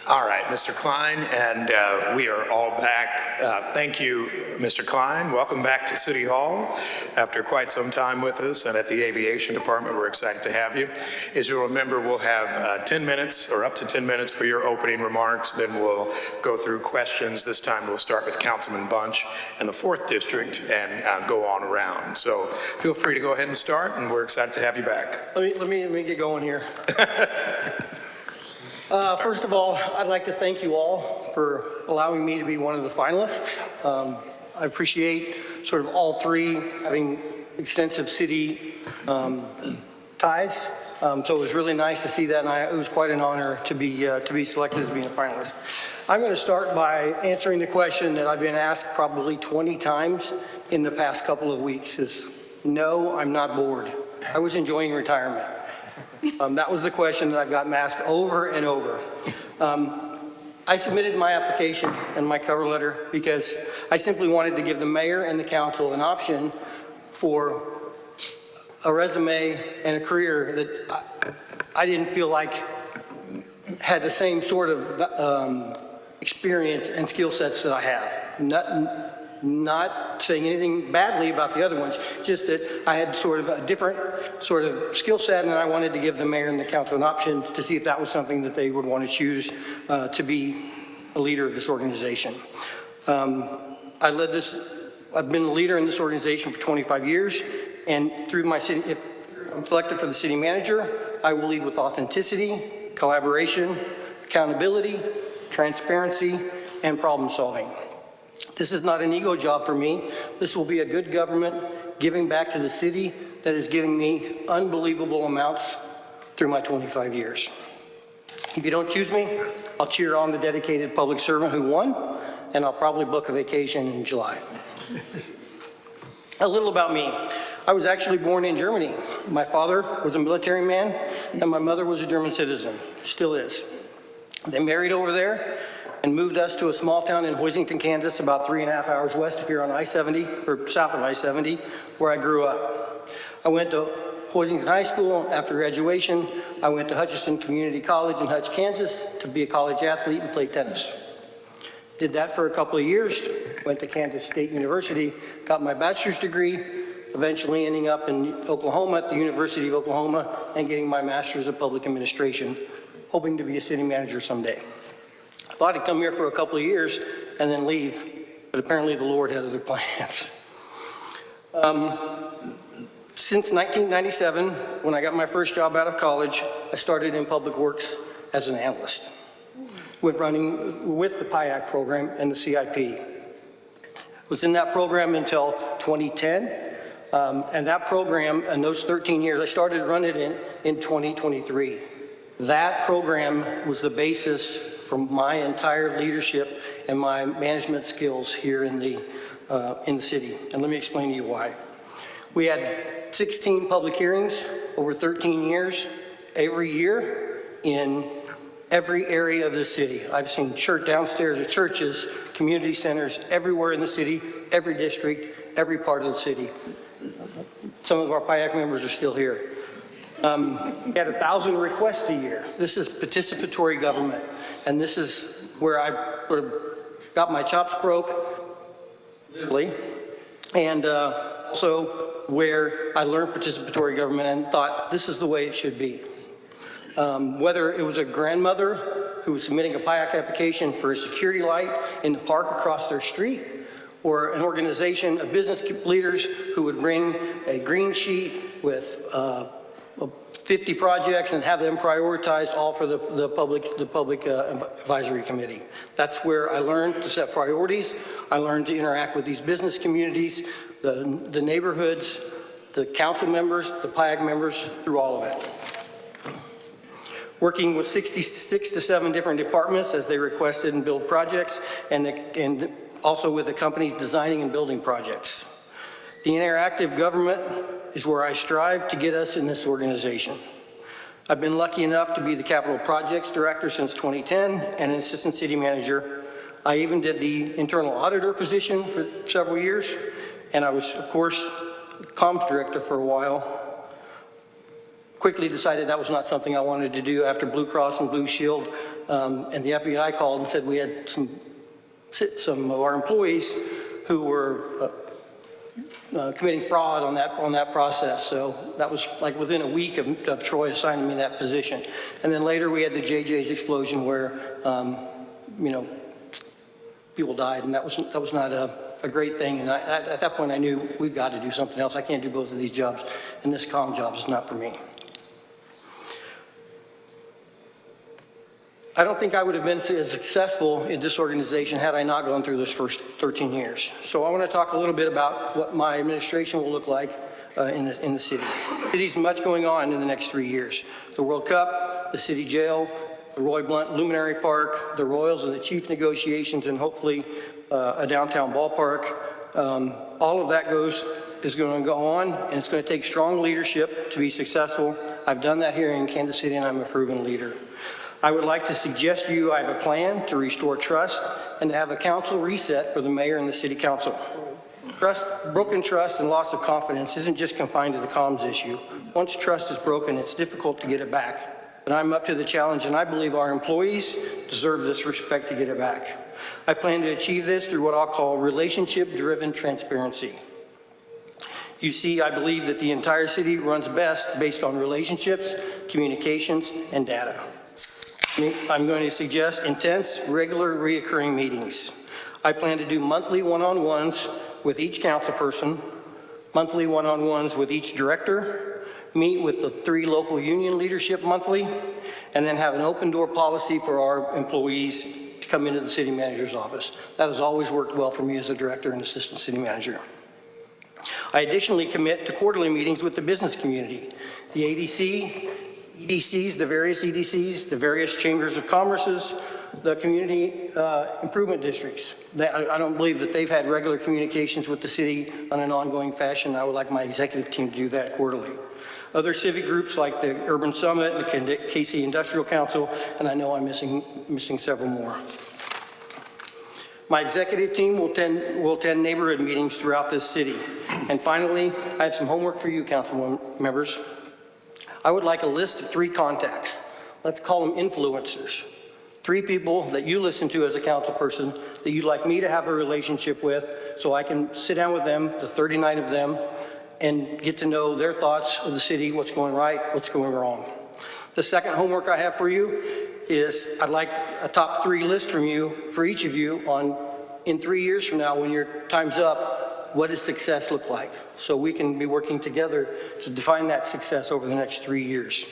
All right, Mr. Klein, and we are all back. Thank you, Mr. Klein. Welcome back to City Hall after quite some time with us, and at the Aviation Department, we're excited to have you. As you'll remember, we'll have 10 minutes or up to 10 minutes for your opening remarks. Then we'll go through questions. This time we'll start with Councilman Bunch in the 4th District and go on around. So feel free to go ahead and start, and we're excited to have you back. Let me get going here. First of all, I'd like to thank you all for allowing me to be one of the finalists. I appreciate sort of all three having extensive city ties. So it was really nice to see that, and it was quite an honor to be selected as being a finalist. I'm going to start by answering the question that I've been asked probably 20 times in the past couple of weeks is, no, I'm not bored. I was enjoying retirement. That was the question that I've gotten asked over and over. I submitted my application and my cover letter because I simply wanted to give the mayor and the council an option for a resume and a career that I didn't feel like had the same sort of experience and skill sets that I have. Not saying anything badly about the other ones, just that I had sort of a different sort of skill set, and I wanted to give the mayor and the council an option to see if that was something that they would want to choose to be a leader of this organization. I've been a leader in this organization for 25 years, and through my city, if I'm selected for the city manager, I will lead with authenticity, collaboration, accountability, transparency, and problem solving. This is not an ego job for me. This will be a good government giving back to the city that is giving me unbelievable amounts through my 25 years. If you don't choose me, I'll cheer on the dedicated public servant who won, and I'll probably book a vacation in July. A little about me. I was actually born in Germany. My father was a military man, and my mother was a German citizen, still is. They married over there and moved us to a small town in Hoisington, Kansas, about 3.5 hours west if you're on I-70, or south of I-70, where I grew up. I went to Hoisington High School. After graduation, I went to Hutchinson Community College in Hutch, Kansas to be a college athlete and play tennis. Did that for a couple of years, went to Kansas State University, got my bachelor's degree, eventually ending up in Oklahoma at the University of Oklahoma and getting my master's of public administration, hoping to be a city manager someday. I thought I'd come here for a couple of years and then leave, but apparently the Lord had other plans. Since 1997, when I got my first job out of college, I started in public works as an analyst, running with the PIAC program and the CIP. Was in that program until 2010, and that program, and those 13 years, I started running it in 2023. That program was the basis for my entire leadership and my management skills here in the city. And let me explain to you why. We had 16 public hearings over 13 years, every year in every area of the city. I've seen downstairs of churches, community centers, everywhere in the city, every district, every part of the city. Some of our PIAC members are still here. We had 1,000 requests a year. This is participatory government, and this is where I sort of got my chops broke, literally, and also where I learned participatory government and thought this is the way it should be. Whether it was a grandmother who was submitting a PIAC application for a security light in the park across their street, or an organization of business leaders who would bring a green sheet with 50 projects and have them prioritized all for the public advisory committee. That's where I learned to set priorities. I learned to interact with these business communities, the neighborhoods, the council members, the PIAC members, through all of it. Working with 66 to 7 different departments as they requested and build projects, and also with the companies designing and building projects. The interactive government is where I strive to get us in this organization. I've been lucky enough to be the capital projects director since 2010 and an assistant city manager. I even did the internal auditor position for several years, and I was, of course, comms director for a while. Quickly decided that was not something I wanted to do after Blue Cross and Blue Shield and the FBI called and said we had some of our employees who were committing fraud on that process. So that was like within a week of Troy assigning me that position. And then later we had the JJ's explosion where, people died, and that was not a great thing. And at that point I knew we've got to do something else. I can't do both of these jobs, and this comm job is not for me. I don't think I would have been as successful in this organization had I not gone through this first 13 years. So I want to talk a little bit about what my administration will look like in the city. The city's much going on in the next 3 years. The World Cup, the city jail, the Roy Blunt Luminary Park, the Royals and the chief negotiations, and hopefully a downtown ballpark. All of that is going to go on, and it's going to take strong leadership to be successful. I've done that here in Kansas City, and I'm a proven leader. I would like to suggest to you I have a plan to restore trust and to have a council reset for the mayor and the city council. Broken trust and loss of confidence isn't just confined to the comms issue. Once trust is broken, it's difficult to get it back. But I'm up to the challenge, and I believe our employees deserve this respect to get it back. I plan to achieve this through what I'll call relationship-driven transparency. You see, I believe that the entire city runs best based on relationships, communications, and data. I'm going to suggest intense, regular, reoccurring meetings. I plan to do monthly one-on-ones with each council person, monthly one-on-ones with each director, meet with the 3 local union leadership monthly, and then have an open door policy for our employees to come into the city manager's office. That has always worked well for me as a director and assistant city manager. I additionally commit to quarterly meetings with the business community, the ADC, EDCs, the various EDCs, the various chambers of commerces, the community improvement districts. I don't believe that they've had regular communications with the city on an ongoing fashion. I would like my executive team to do that quarterly. Other civic groups like the Urban Summit and the KC Industrial Council, and I know I'm missing several more. My executive team will attend neighborhood meetings throughout this city. And finally, I have some homework for you, council members. I would like a list of 3 contacts. Let's call them influencers. 3 people that you listen to as a council person that you'd like me to have a relationship with so I can sit down with them, the 39 of them, and get to know their thoughts of the city, what's going right, what's going wrong. The second homework I have for you is I'd like a top 3 list from you, for each of you, on in 3 years from now when your time's up, what does success look like? So we can be working together to define that success over the next 3 years.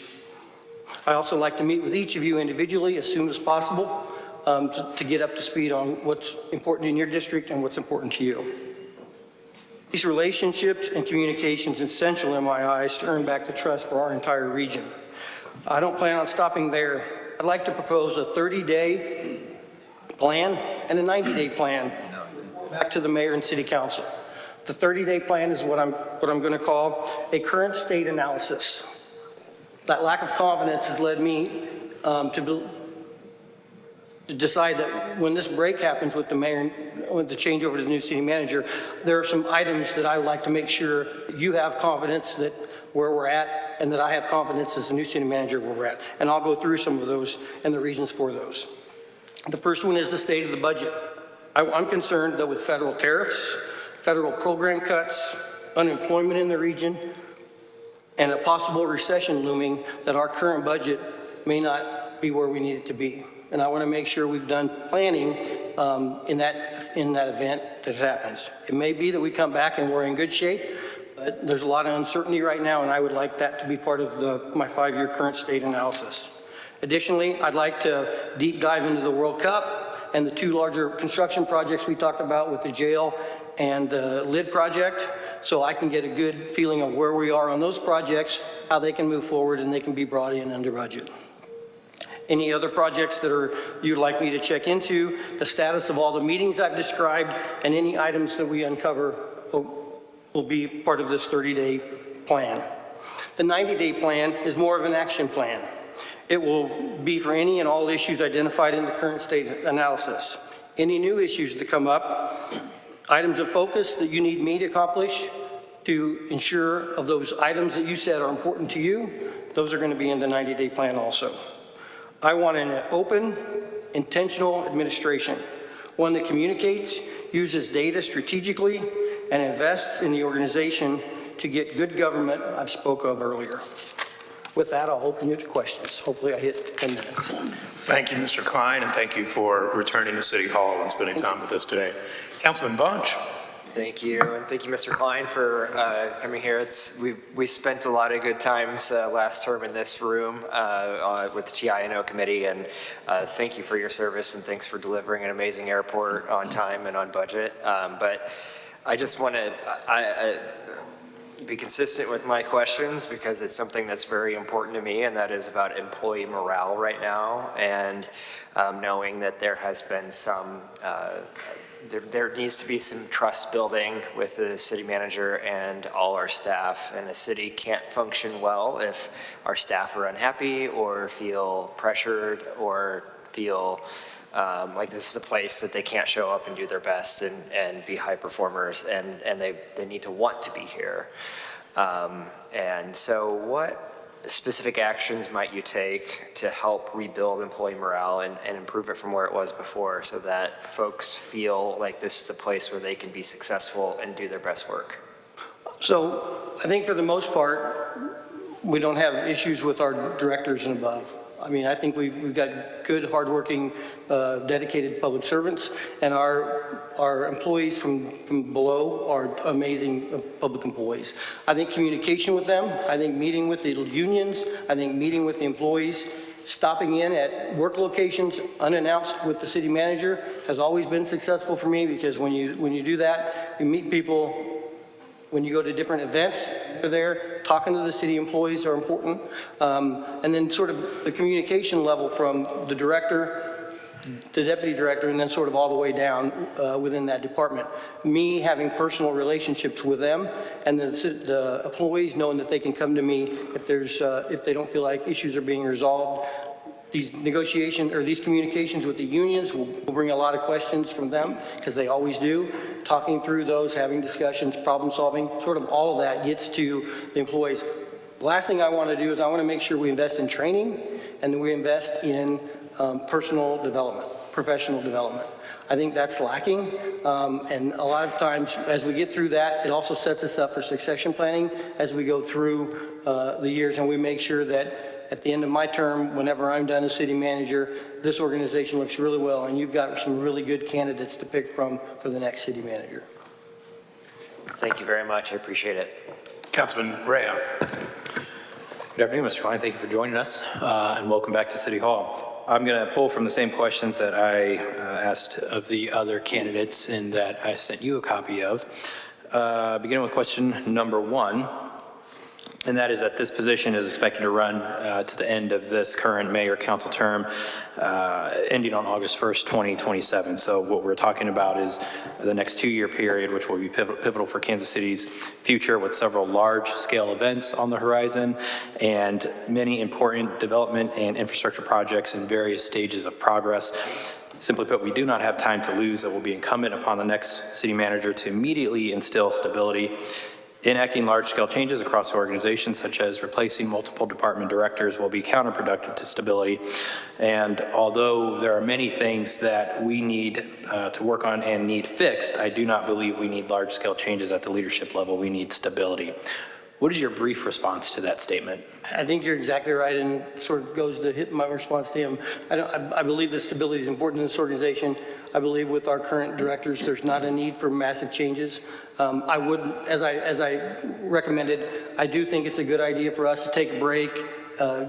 I also like to meet with each of you individually as soon as possible to get up to speed on what's important in your district and what's important to you. These relationships and communications are essential in my eyes to earn back the trust for our entire region. I don't plan on stopping there. I'd like to propose a 30-day plan and a 90-day plan back to the mayor and city council. The 30-day plan is what I'm going to call a current state analysis. That lack of confidence has led me to decide that when this break happens with the mayor, with the changeover to the new city manager, there are some items that I would like to make sure you have confidence that where we're at, and that I have confidence as the new city manager where we're at. And I'll go through some of those and the reasons for those. The first one is the state of the budget. I'm concerned that with federal tariffs, federal program cuts, unemployment in the region, and a possible recession looming, that our current budget may not be where we need it to be. And I want to make sure we've done planning in that event that happens. It may be that we come back and we're in good shape, but there's a lot of uncertainty right now, and I would like that to be part of my 5-year current state analysis. Additionally, I'd like to deep dive into the World Cup and the 2 larger construction projects we talked about with the jail and the LID project, so I can get a good feeling of where we are on those projects, how they can move forward, and they can be brought in under budget. Any other projects that you'd like me to check into, the status of all the meetings I've described, and any items that we uncover will be part of this 30-day plan. The 90-day plan is more of an action plan. It will be for any and all issues identified in the current state analysis. Any new issues that come up, items of focus that you need me to accomplish to ensure of those items that you said are important to you, those are going to be in the 90-day plan also. I want an open, intentional administration, one that communicates, uses data strategically, and invests in the organization to get good government I've spoke of earlier. With that, I'll open it to questions. Hopefully I hit 10 minutes. Thank you, Mr. Klein, and thank you for returning to City Hall and spending time with us today. Councilman Bunch. Thank you, and thank you, Mr. Klein, for coming here. We spent a lot of good times last term in this room with the TI&O committee, and thank you for your service, and thanks for delivering an amazing airport on time and on budget. But I just want to be consistent with my questions because it's something that's very important to me, and that is about employee morale right now, and knowing that there has been some there needs to be some trust building with the city manager and all our staff, and the city can't function well if our staff are unhappy or feel pressured or feel like this is a place that they can't show up and do their best and be high performers, and they need to want to be here. And so what specific actions might you take to help rebuild employee morale and improve it from where it was before so that folks feel like this is a place where they can be successful and do their best work? So I think for the most part, we don't have issues with our directors and above. I mean, I think we've got good, hardworking, dedicated public servants, and our employees from below are amazing public employees. I think communication with them, I think meeting with the unions, I think meeting with the employees, stopping in at work locations unannounced with the city manager has always been successful for me, because when you do that, you meet people. When you go to different events, they're there. Talking to the city employees are important. And then sort of the communication level from the director, the deputy director, and then sort of all the way down within that department. Me having personal relationships with them, and the employees knowing that they can come to me if they don't feel like issues are being resolved. These negotiations or these communications with the unions will bring a lot of questions from them, because they always do. Talking through those, having discussions, problem solving, sort of all of that gets to the employees. The last thing I want to do is I want to make sure we invest in training and we invest in personal development, professional development. I think that's lacking, and a lot of times as we get through that, it also sets us up for succession planning as we go through the years, and we make sure that at the end of my term, whenever I'm done as city manager, this organization looks really well, and you've got some really good candidates to pick from for the next city manager. Thank you very much. I appreciate it. Councilman Rea. Good afternoon, Mr. Klein. Thank you for joining us, and welcome back to City Hall. I'm going to pull from the same questions that I asked of the other candidates and that I sent you a copy of. Beginning with question number 1. And that is that this position is expected to run to the end of this current mayor council term, ending on August 1st, 2027. So what we're talking about is the next 2-year period, which will be pivotal for Kansas City's future, with several large-scale events on the horizon and many important development and infrastructure projects in various stages of progress. Simply put, we do not have time to lose. It will be incumbent upon the next city manager to immediately instill stability. Enacting large-scale changes across the organization, such as replacing multiple department directors, will be counterproductive to stability. And although there are many things that we need to work on and need fixed, I do not believe we need large-scale changes at the leadership level. We need stability. What is your brief response to that statement? I think you're exactly right, and sort of goes to hit my response to him. I believe that stability is important in this organization. I believe with our current directors, there's not a need for massive changes. I would, as I recommended, I do think it's a good idea for us to take a break,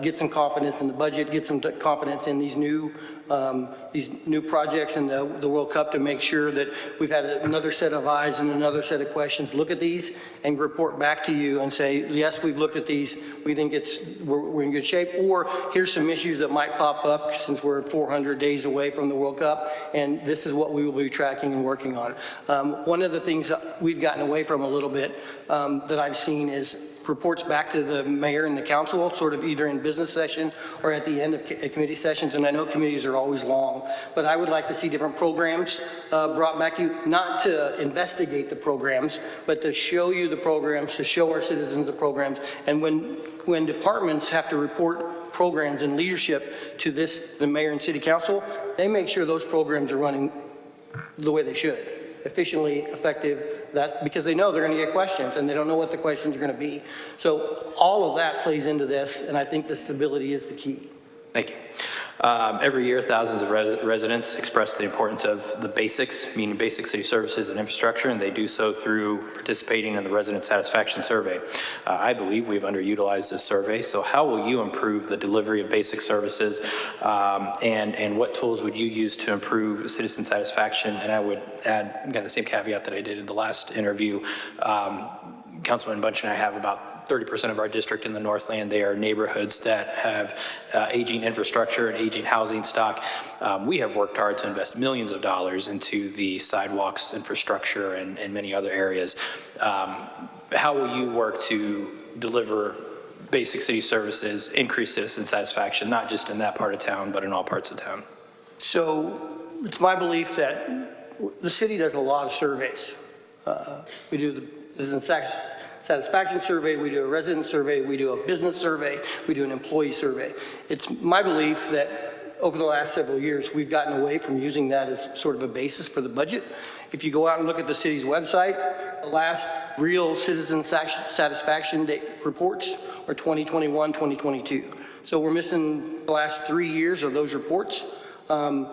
get some confidence in the budget, get some confidence in these new projects and the World Cup, to make sure that we've had another set of eyes and another set of questions. Look at these and report back to you and say, yes, we've looked at these. We think we're in good shape, or here's some issues that might pop up since we're 400 days away from the World Cup, and this is what we will be tracking and working on. One of the things we've gotten away from a little bit that I've seen is reports back to the mayor and the council, sort of either in business session or at the end of committee sessions. And I know committees are always long, but I would like to see different programs brought back to you, not to investigate the programs, but to show you the programs, to show our citizens the programs. And when departments have to report programs and leadership to the mayor and city council, they make sure those programs are running the way they should, efficiently, effective, because they know they're going to get questions and they don't know what the questions are going to be. So all of that plays into this, and I think the stability is the key. Thank you. Every year, thousands of residents express the importance of the basics, meaning basic city services and infrastructure, and they do so through participating in the resident satisfaction survey. I believe we've underutilized this survey, so how will you improve the delivery of basic services, and what tools would you use to improve citizen satisfaction? And I would add, again, the same caveat that I did in the last interview. Councilman Bunch and I have about 30% of our district in the Northland. They are neighborhoods that have aging infrastructure and aging housing stock. We have worked hard to invest millions of dollars into the sidewalks infrastructure and many other areas. How will you work to deliver basic city services, increase citizen satisfaction, not just in that part of town, but in all parts of town? So it's my belief that the city does a lot of surveys. We do the citizen satisfaction survey, we do a resident survey, we do a business survey, we do an employee survey. It's my belief that over the last several years, we've gotten away from using that as sort of a basis for the budget. If you go out and look at the city's website, the last real citizen satisfaction reports are 2021, 2022. So we're missing the last 3 years of those reports. And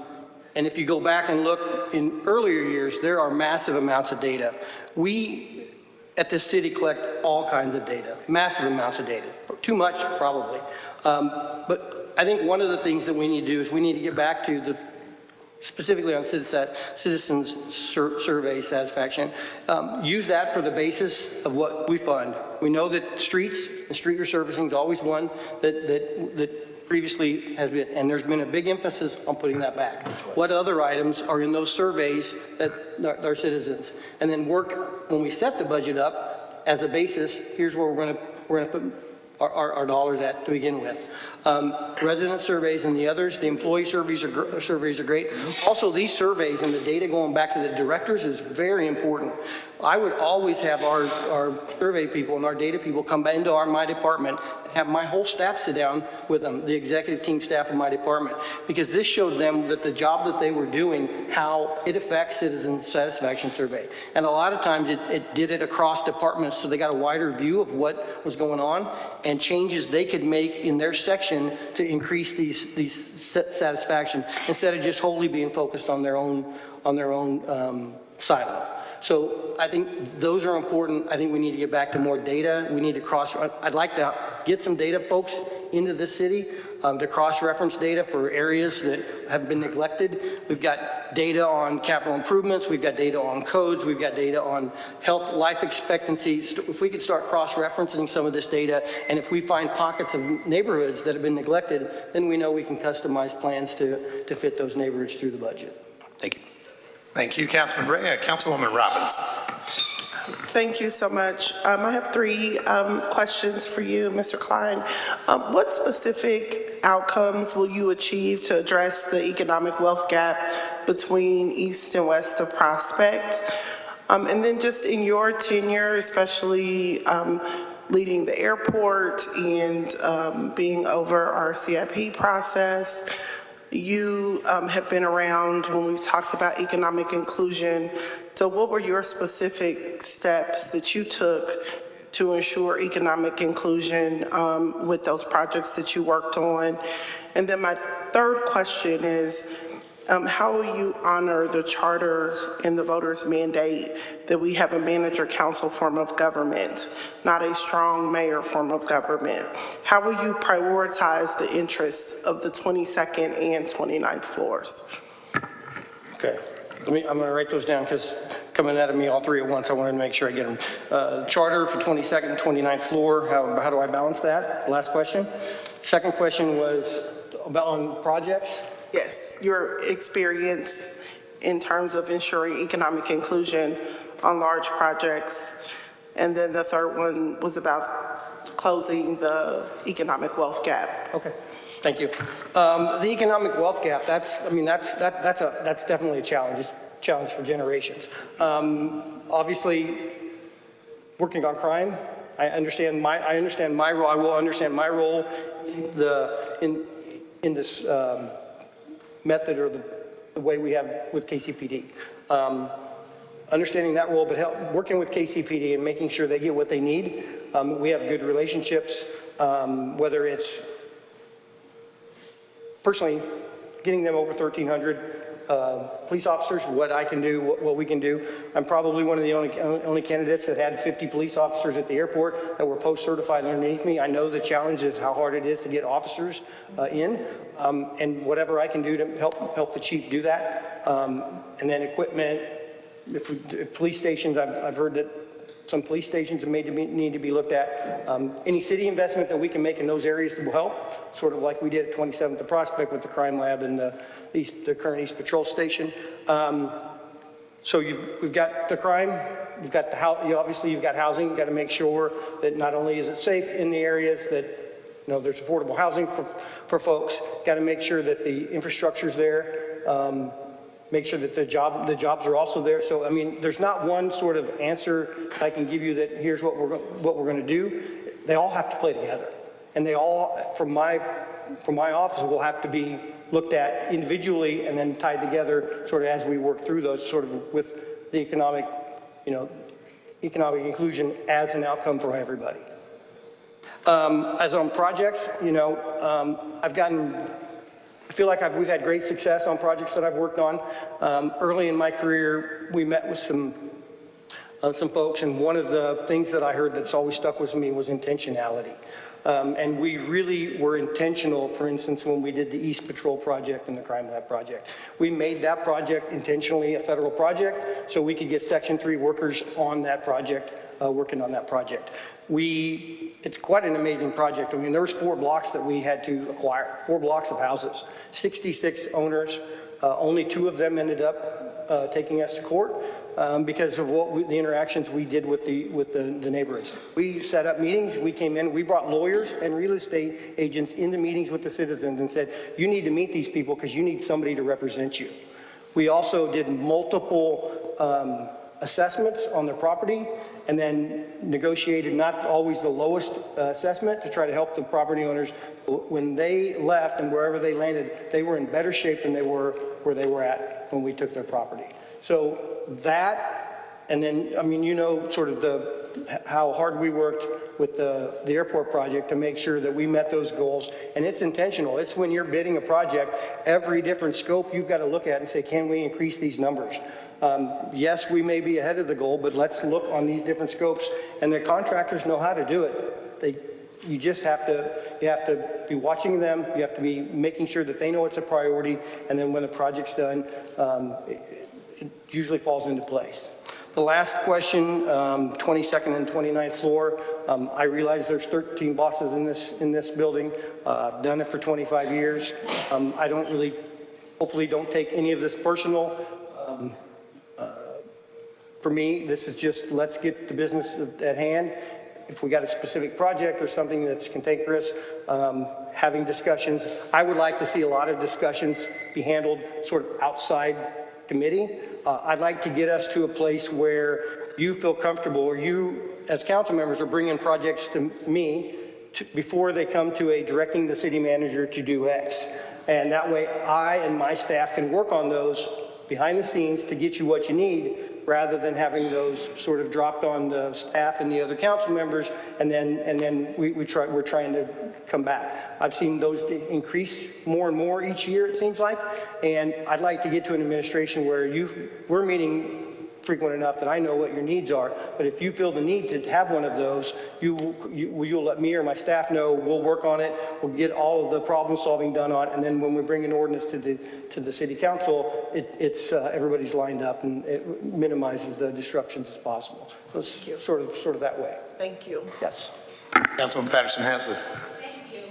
if you go back and look in earlier years, there are massive amounts of data. We at this city collect all kinds of data, massive amounts of data, too much probably. But I think one of the things that we need to do is we need to get back to specifically on citizens survey satisfaction, use that for the basis of what we fund. We know that streets and street resurfacing is always one that previously has been, and there's been a big emphasis on putting that back. What other items are in those surveys that our citizens, and then work when we set the budget up as a basis. Here's where we're going to put our dollars at to begin with. Resident surveys and the others, the employee surveys are great. Also, these surveys and the data going back to the directors is very important. I would always have our survey people and our data people come into my department and have my whole staff sit down with them, the executive team staff of my department, because this showed them that the job that they were doing, how it affects citizen satisfaction survey. And a lot of times it did it across departments, so they got a wider view of what was going on and changes they could make in their section to increase these satisfaction instead of just wholly being focused on their own silo. So I think those are important. I think we need to get back to more data. We need to I'd like to get some data folks into the city to cross-reference data for areas that have been neglected. We've got data on capital improvements. We've got data on codes. We've got data on health, life expectancy. If we could start cross-referencing some of this data, and if we find pockets of neighborhoods that have been neglected, then we know we can customize plans to fit those neighborhoods through the budget. Thank you. Thank you, Councilman Ray. Councilwoman Robbins. Thank you so much. I have 3 questions for you, Mr. Klein. What specific outcomes will you achieve to address the economic wealth gap between East and West of Prospect? And then just in your tenure, especially leading the airport and being over our CIP process, you have been around when we've talked about economic inclusion. So what were your specific steps that you took to ensure economic inclusion with those projects that you worked on? And then my third question is, how will you honor the charter and the voters' mandate that we have a manager council form of government, not a strong mayor form of government? How will you prioritize the interests of the 22nd and 29th floors? Okay, I'm going to write those down because coming at me all 3 at once, I wanted to make sure I get them. Charter for 22nd and 29th floor, how do I balance that? Last question. Second question was about on projects. Yes, your experience in terms of ensuring economic inclusion on large projects. And then the third one was about closing the economic wealth gap? Okay, thank you. The economic wealth gap, that's definitely a challenge. It's a challenge for generations. Obviously, working on crime, I understand my role. I will understand my role in this method or the way we have with KCPD. Understanding that role, but working with KCPD and making sure they get what they need. We have good relationships, whether it's personally getting them over 1,300 police officers, what I can do, what we can do. I'm probably one of the only candidates that had 50 police officers at the airport that were post-certified underneath me. I know the challenge is how hard it is to get officers in, and whatever I can do to help the chief do that. And then equipment, if police stations, I've heard that some police stations need to be looked at. Any city investment that we can make in those areas will help, sort of like we did at 27th and Prospect with the crime lab and the current East Patrol Station. So we've got the crime, we've got the obviously you've got housing. You've got to make sure that not only is it safe in the areas that there's affordable housing for folks. Got to make sure that the infrastructure's there. Make sure that the jobs are also there. So I mean, there's not one sort of answer I can give you that here's what we're going to do. They all have to play together, and they all, from my office, will have to be looked at individually and then tied together, sort of as we work through those, sort of with the economic inclusion as an outcome for everybody. As on projects, I feel like we've had great success on projects that I've worked on. Early in my career, we met with some folks, and one of the things that I heard that's always stuck with me was intentionality. And we really were intentional, for instance, when we did the East Patrol project and the Crime Lab project. We made that project intentionally a federal project so we could get Section 3 workers on that project, working on that project. It's quite an amazing project. I mean, there was 4 blocks that we had to acquire, 4 blocks of houses, 66 owners. Only 2 of them ended up taking us to court because of the interactions we did with the neighborhoods. We set up meetings. We came in. We brought lawyers and real estate agents into meetings with the citizens and said, you need to meet these people because you need somebody to represent you. We also did multiple assessments on their property and then negotiated not always the lowest assessment to try to help the property owners. When they left and wherever they landed, they were in better shape than they were where they were at when we took their property. So that, and then, I mean, sort of how hard we worked with the airport project to make sure that we met those goals. And it's intentional. It's when you're bidding a project, every different scope you've got to look at and say, can we increase these numbers? Yes, we may be ahead of the goal, but let's look on these different scopes, and the contractors know how to do it. You just have to be watching them. You have to be making sure that they know it's a priority, and then when the project's done, it usually falls into place. The last question, 22nd and 29th floor. I realize there's 13 bosses in this building. I've done it for 25 years. I hopefully don't take any of this personal. For me, this is just, let's get the business at hand. If we got a specific project or something that's cantankerous, having discussions. I would like to see a lot of discussions be handled sort of outside committee. I'd like to get us to a place where you feel comfortable, or you as council members are bringing projects to me before they come to a directing the city manager to do X. And that way I and my staff can work on those behind the scenes to get you what you need, rather than having those sort of dropped on the staff and the other council members, and then we're trying to come back. I've seen those increase more and more each year, it seems like, and I'd like to get to an administration where we're meeting frequent enough that I know what your needs are. But if you feel the need to have one of those, you'll let me or my staff know. We'll work on it. We'll get all of the problem solving done on it. And then when we bring an ordinance to the city council, it's everybody's lined up, and it minimizes the disruptions as possible. So it's sort of that way. Thank you. Yes. Councilman Patterson-Haslett.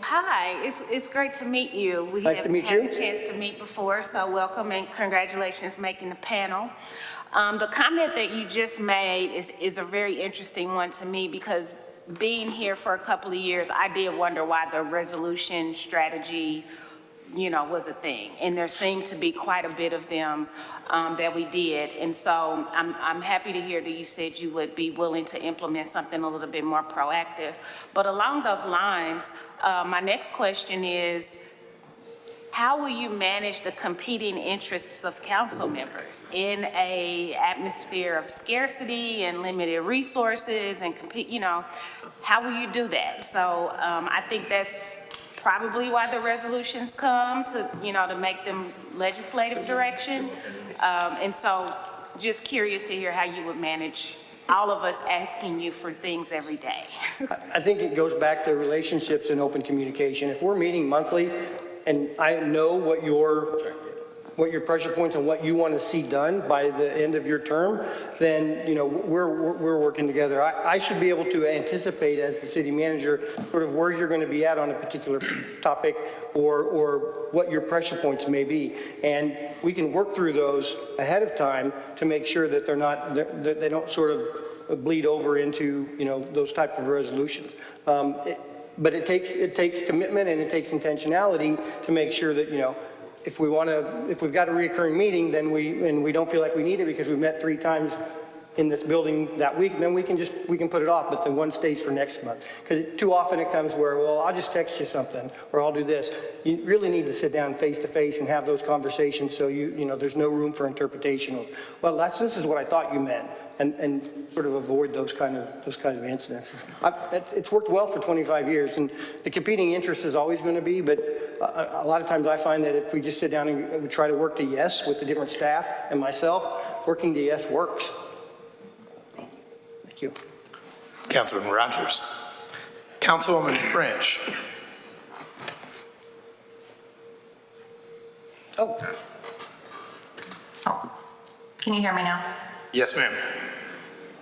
Hi, it's great to meet you. We Nice to meet you. haven't had a chance to meet before, so welcome and congratulations making the panel. The comment that you just made is a very interesting one to me, because being here for a couple of years, I did wonder why the resolution strategy, was a thing. And there seemed to be quite a bit of them that we did. And so I'm happy to hear that you said you would be willing to implement something a little bit more proactive. But along those lines, my next question is, how will you manage the competing interests of council members in a atmosphere of scarcity and limited resources and how will you do that? So I think that's probably why the resolutions come to make them legislative direction. And so just curious to hear how you would manage all of us asking you for things every day. I think it goes back to relationships and open communication. If we're meeting monthly and I know what your pressure points and what you want to see done by the end of your term, then, we're working together. I should be able to anticipate as the city manager sort of where you're going to be at on a particular topic or what your pressure points may be. And we can work through those ahead of time to make sure that they don't sort of bleed over into, those type of resolutions. But it takes commitment and it takes intentionality to make sure that, if we've got a reoccurring meeting, then we don't feel like we need it because we've met 3 times in this building that week, then we can put it off, but the one stays for next month. Because too often it comes where, well, I'll just text you something, or I'll do this. You really need to sit down face to face and have those conversations so there's no room for interpretation of, well, this is what I thought you meant, and sort of avoid those kind of incidents. It's worked well for 25 years, and the competing interest is always going to be, but a lot of times I find that if we just sit down and we try to work to yes with the different staff and myself, working to yes works. Thank you. Councilman Rogers. Councilwoman French. Oh, can you hear me now? Yes, ma'am.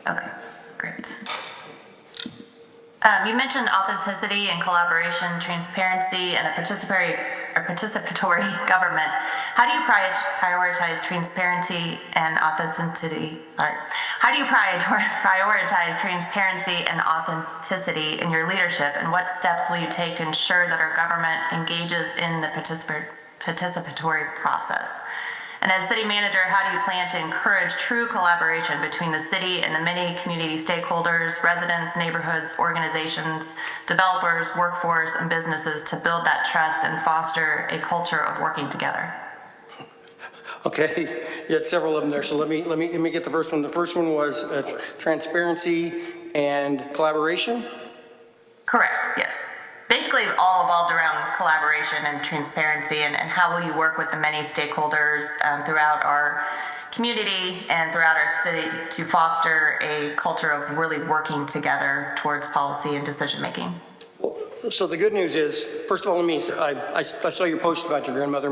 Okay, great. You mentioned authenticity and collaboration, transparency, and a participatory government. How do you prioritize transparency and authenticity? How do you prioritize transparency and authenticity in your leadership, and what steps will you take to ensure that our government engages in the participatory process? And as city manager, how do you plan to encourage true collaboration between the city and the many community stakeholders, residents, neighborhoods, organizations, developers, workforce, and businesses to build that trust and foster a culture of working together? Okay, you had several of them there, so let me get the first one. The first one was transparency and collaboration? Correct, yes. Basically all evolved around collaboration and transparency, and how will you work with the many stakeholders throughout our community and throughout our city to foster a culture of really working together towards policy and decision making? So the good news is, first of all, I saw your post about your grandmother.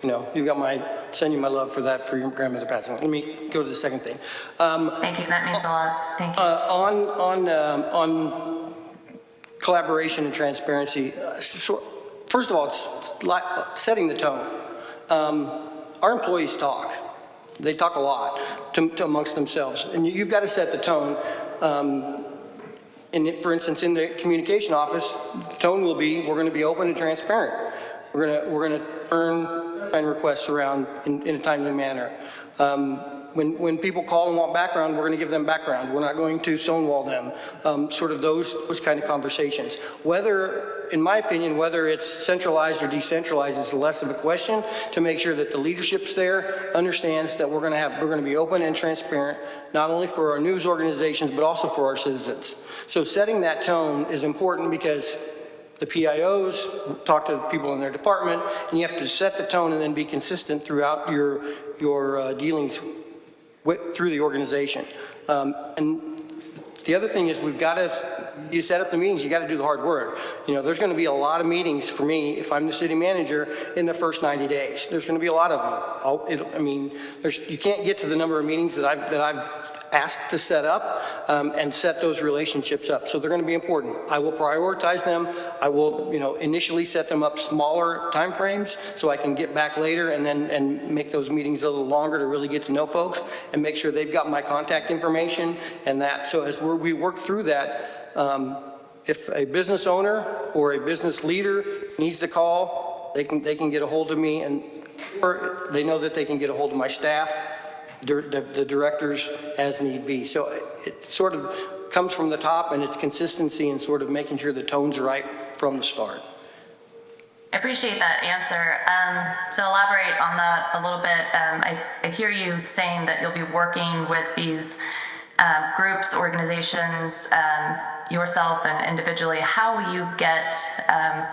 You've got send you my love for that, for your grandmother passing. Let me go to the second thing. Thank you, that means a lot. Thank you. On collaboration and transparency, first of all, it's setting the tone. Our employees talk. They talk a lot amongst themselves, and you've got to set the tone. For instance, in the communication office, the tone will be, we're going to be open and transparent. We're going to turn requests around in a timely manner. When people call and want background, we're going to give them background. We're not going to stonewall them. Sort of those kind of conversations. Whether, in my opinion, whether it's centralized or decentralized is less of a question, to make sure that the leadership's there, understands that we're going to be open and transparent, not only for our news organizations, but also for our citizens. So setting that tone is important because the PIOs talk to the people in their department, and you have to set the tone and then be consistent throughout your dealings through the organization. And the other thing is you set up the meetings, you got to do the hard work. There's going to be a lot of meetings for me if I'm the city manager in the first 90 days. There's going to be a lot of them. You can't get to the number of meetings that I've asked to set up and set those relationships up. So they're going to be important. I will prioritize them. I will, initially set them up smaller timeframes so I can get back later and make those meetings a little longer to really get to know folks and make sure they've got my contact information and that. So as we work through that, if a business owner or a business leader needs to call, they can get a hold of me, and or they know that they can get a hold of my staff, the directors as need be. So it sort of comes from the top, and it's consistency and sort of making sure the tone's right from the start. I appreciate that answer. To elaborate on that a little bit, I hear you saying that you'll be working with these groups, organizations, yourself and individually. How will you get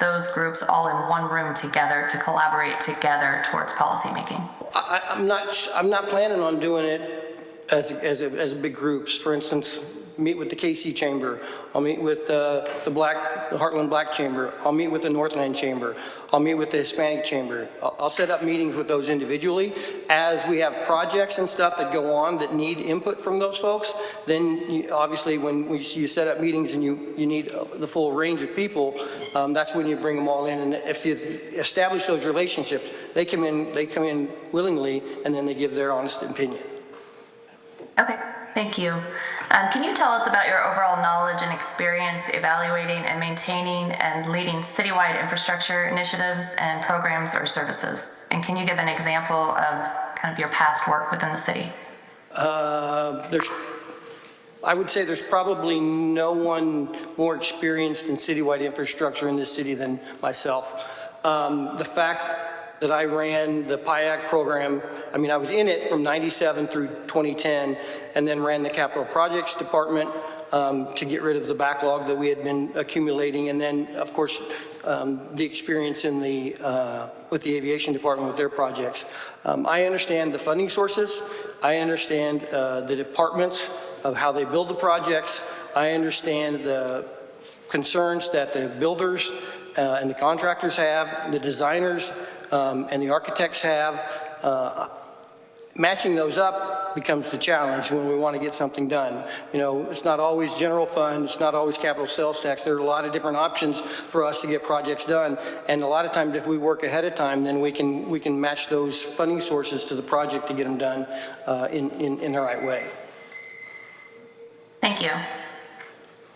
those groups all in one room together to collaborate together towards policymaking? I'm not planning on doing it as big groups. For instance, meet with the KC Chamber. I'll meet with the Heartland Black Chamber. I'll meet with the Northland Chamber. I'll meet with the Hispanic Chamber. I'll set up meetings with those individually. As we have projects and stuff that go on that need input from those folks, then obviously when you set up meetings and you need the full range of people, that's when you bring them all in. And if you establish those relationships, they come in willingly, and then they give their honest opinion. Okay, thank you. Can you tell us about your overall knowledge and experience evaluating and maintaining and leading citywide infrastructure initiatives and programs or services? And can you give an example of kind of your past work within the city? I would say there's probably no one more experienced in citywide infrastructure in this city than myself. The fact that I ran the PIAC program, I was in it from 97 through 2010, and then ran the capital projects department to get rid of the backlog that we had been accumulating, and then of course the experience in with the aviation department with their projects. I understand the funding sources. I understand the departments of how they build the projects. I understand the concerns that the builders and the contractors have, the designers and the architects have. Matching those up becomes the challenge when we want to get something done. It's not always general fund, it's not always capital sales tax. There are a lot of different options for us to get projects done. And a lot of times if we work ahead of time, then we can match those funding sources to the project to get them done in the right way. Thank you.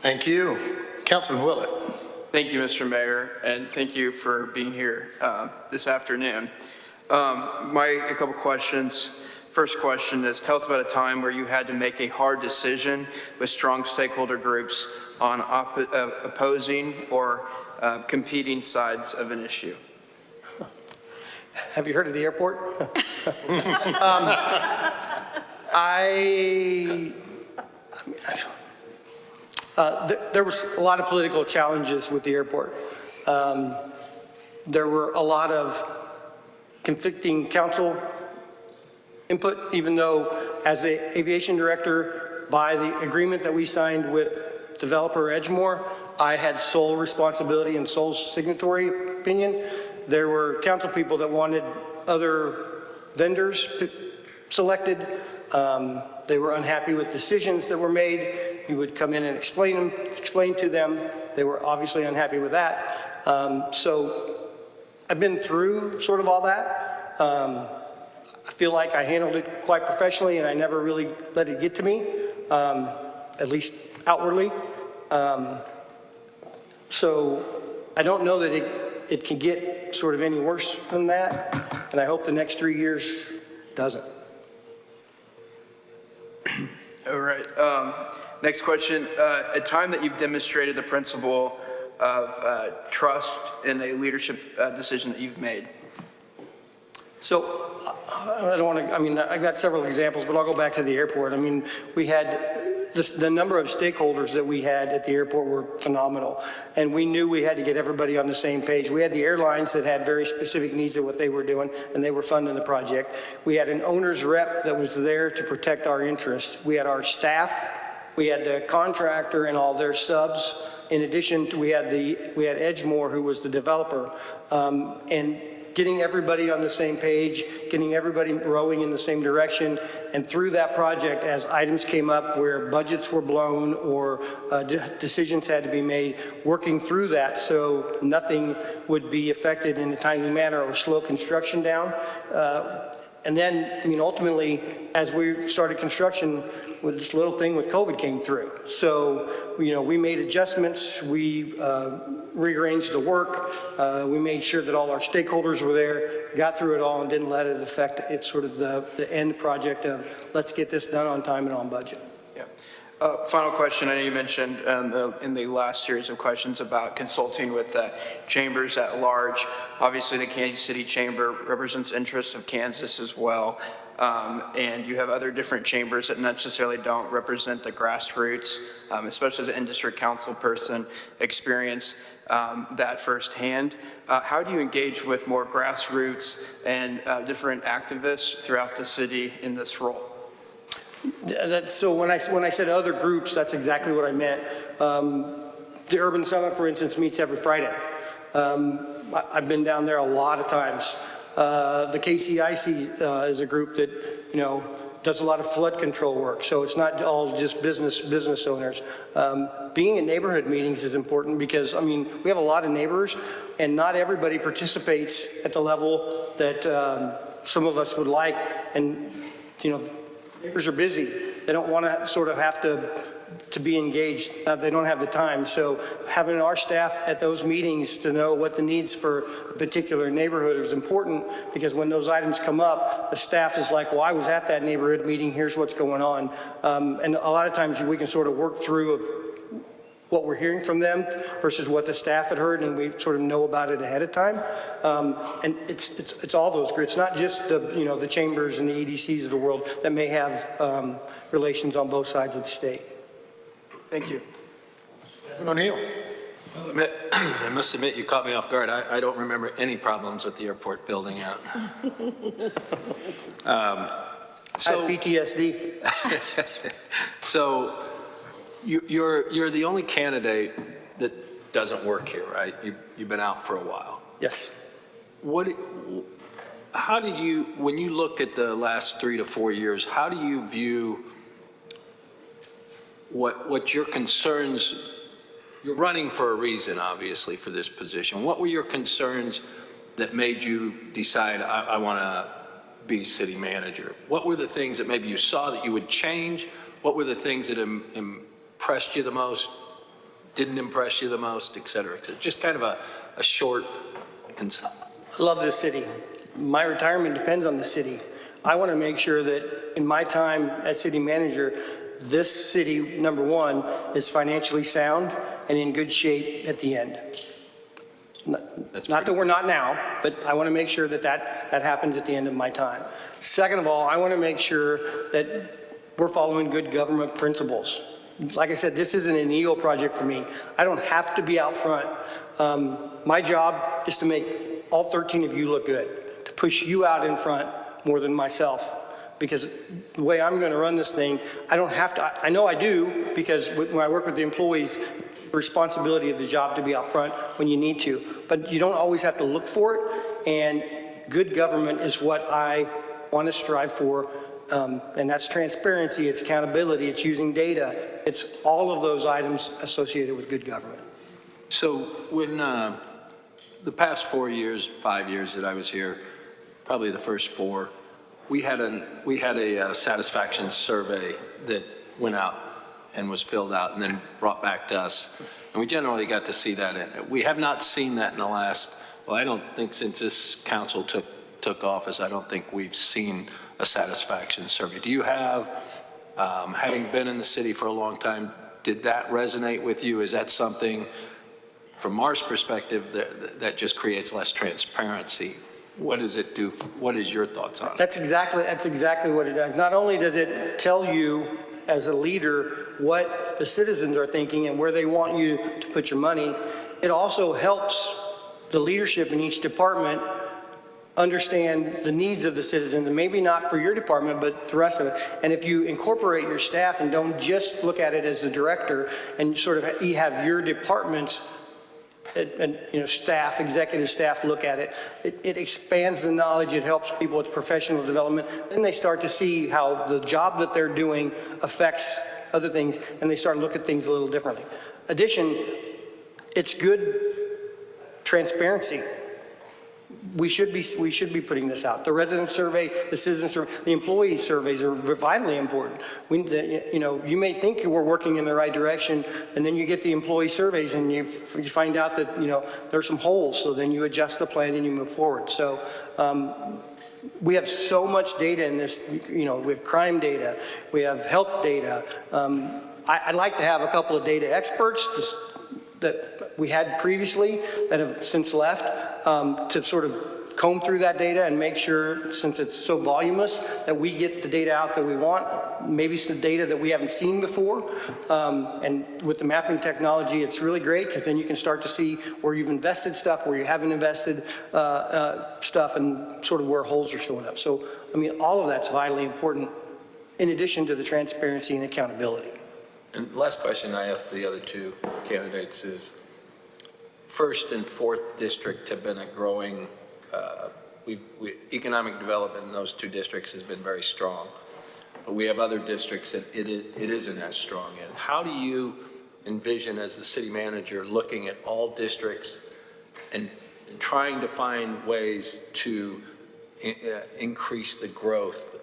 Thank you. Councilman Willett. Thank you, Mr. Mayor, and thank you for being here this afternoon. A couple questions. First question is, tell us about a time where you had to make a hard decision with strong stakeholder groups on opposing or competing sides of an issue. Have you heard of the airport? There was a lot of political challenges with the airport. There were a lot of conflicting council input, even though as the aviation director, by the agreement that we signed with developer Edgemore, I had sole responsibility and sole signatory opinion. There were council people that wanted other vendors selected. They were unhappy with decisions that were made. You would come in and explain to them. They were obviously unhappy with that. So I've been through sort of all that. I feel like I handled it quite professionally, and I never really let it get to me, at least outwardly. So I don't know that it can get sort of any worse than that, and I hope the next 3 years doesn't. All right. Next question. A time that you've demonstrated the principle of trust in a leadership decision that you've made. So I don't want to, I've got several examples, but I'll go back to the airport. We had the number of stakeholders that we had at the airport were phenomenal. And we knew we had to get everybody on the same page. We had the airlines that had very specific needs of what they were doing, and they were funding the project. We had an owner's rep that was there to protect our interests. We had our staff. We had the contractor and all their subs. In addition, we had Edgemore, who was the developer. And getting everybody on the same page, getting everybody rowing in the same direction. And through that project, as items came up where budgets were blown or decisions had to be made, working through that so nothing would be affected in a timely manner or slow construction down. And then, I mean, ultimately, as we started construction, with this little thing with COVID came through. So, you know, we made adjustments, we rearranged the work, we made sure that all our stakeholders were there, got through it all and didn't let it affect it, sort of the end project of let's get this done on time and on budget. Yeah. Final question. I know you mentioned in the last series of questions about consulting with the chambers at large. Obviously, the Kansas City Chamber represents interests of Kansas as well. And you have other different chambers that necessarily don't represent the grassroots, especially as an in-district council person, experience that firsthand. How do you engage with more grassroots and different activists throughout the city in this role? So when I said other groups, that's exactly what I meant. The Urban Summit, for instance, meets every Friday. I've been down there a lot of times. The KCIC is a group that, you know, does a lot of flood control work, so it's not all just business owners. Being in neighborhood meetings is important because, I mean, we have a lot of neighbors, and not everybody participates at the level that some of us would like, and, you know, neighbors are busy. They don't want to sort of have to be engaged. They don't have the time. So having our staff at those meetings to know what the needs for a particular neighborhood is important, because when those items come up, the staff is like, well, I was at that neighborhood meeting, here's what's going on. And a lot of times we can sort of work through what we're hearing from them versus what the staff had heard, and we sort of know about it ahead of time. And it's all those groups, not just the chambers and the EDCs of the world that may have relations on both sides of the state. Thank you. O'Neill. I must admit, you caught me off guard. I don't remember any problems with the airport building out. I have PTSD. So you're the only candidate that doesn't work here, right? You've been out for a while. Yes. How did you, when you look at the last 3 to 4 years, how do you view what your concerns? You're running for a reason, obviously, for this position. What were your concerns that made you decide, I want to be city manager? What were the things that maybe you saw that you would change? What were the things that impressed you the most, didn't impress you the most, et cetera, et cetera? Just kind of a short consult. I love this city. My retirement depends on the city. I want to make sure that in my time as city manager, this city, number one, is financially sound and in good shape at the end. Not that we're not now, but I want to make sure that happens at the end of my time. Second of all, I want to make sure that we're following good government principles. Like I said, this isn't an ego project for me. I don't have to be out front. My job is to make all 13 of you look good, to push you out in front more than myself. Because the way I'm going to run this thing, I don't have to, I know I do, because when I work with the employees, the responsibility of the job to be out front when you need to. But you don't always have to look for it, and good government is what I want to strive for, and that's transparency, it's accountability, it's using data, it's all of those items associated with good government. So when the past 4 years, 5 years that I was here, probably the first 4, we had a satisfaction survey that went out and was filled out and then brought back to us. And we generally got to see that. We have not seen that in the last, well, I don't think since this council took office, I don't think we've seen a satisfaction survey. Do you have, having been in the city for a long time, did that resonate with you? Is that something, from our perspective, that just creates less transparency? What does it do? What is your thoughts on it? That's exactly what it does. Not only does it tell you as a leader what the citizens are thinking and where they want you to put your money, it also helps the leadership in each department understand the needs of the citizens, and maybe not for your department, but the rest of it. And if you incorporate your staff and don't just look at it as the director and sort of have your departments and staff, executive staff look at it. It expands the knowledge, it helps people with professional development. Then they start to see how the job that they're doing affects other things, and they start to look at things a little differently. Addition, it's good transparency. We should be putting this out. The resident survey, the citizen survey, the employee surveys are vitally important. You may think you were working in the right direction, and then you get the employee surveys and you find out that, there's some holes. So then you adjust the plan and you move forward. So we have so much data in this, we have crime data, we have health data. I'd like to have a couple of data experts that we had previously that have since left to sort of comb through that data and make sure, since it's so voluminous, that we get the data out that we want, maybe some data that we haven't seen before. And with the mapping technology, it's really great because then you can start to see where you've invested stuff, where you haven't invested stuff, and sort of where holes are showing up. So, all of that's vitally important in addition to the transparency and accountability. And last question I asked the other two candidates is, 1st and 4th district have been a growing, economic development in those two districts has been very strong. But we have other districts that it isn't as strong in. How do you envision, as the city manager, looking at all districts and trying to find ways to increase the growth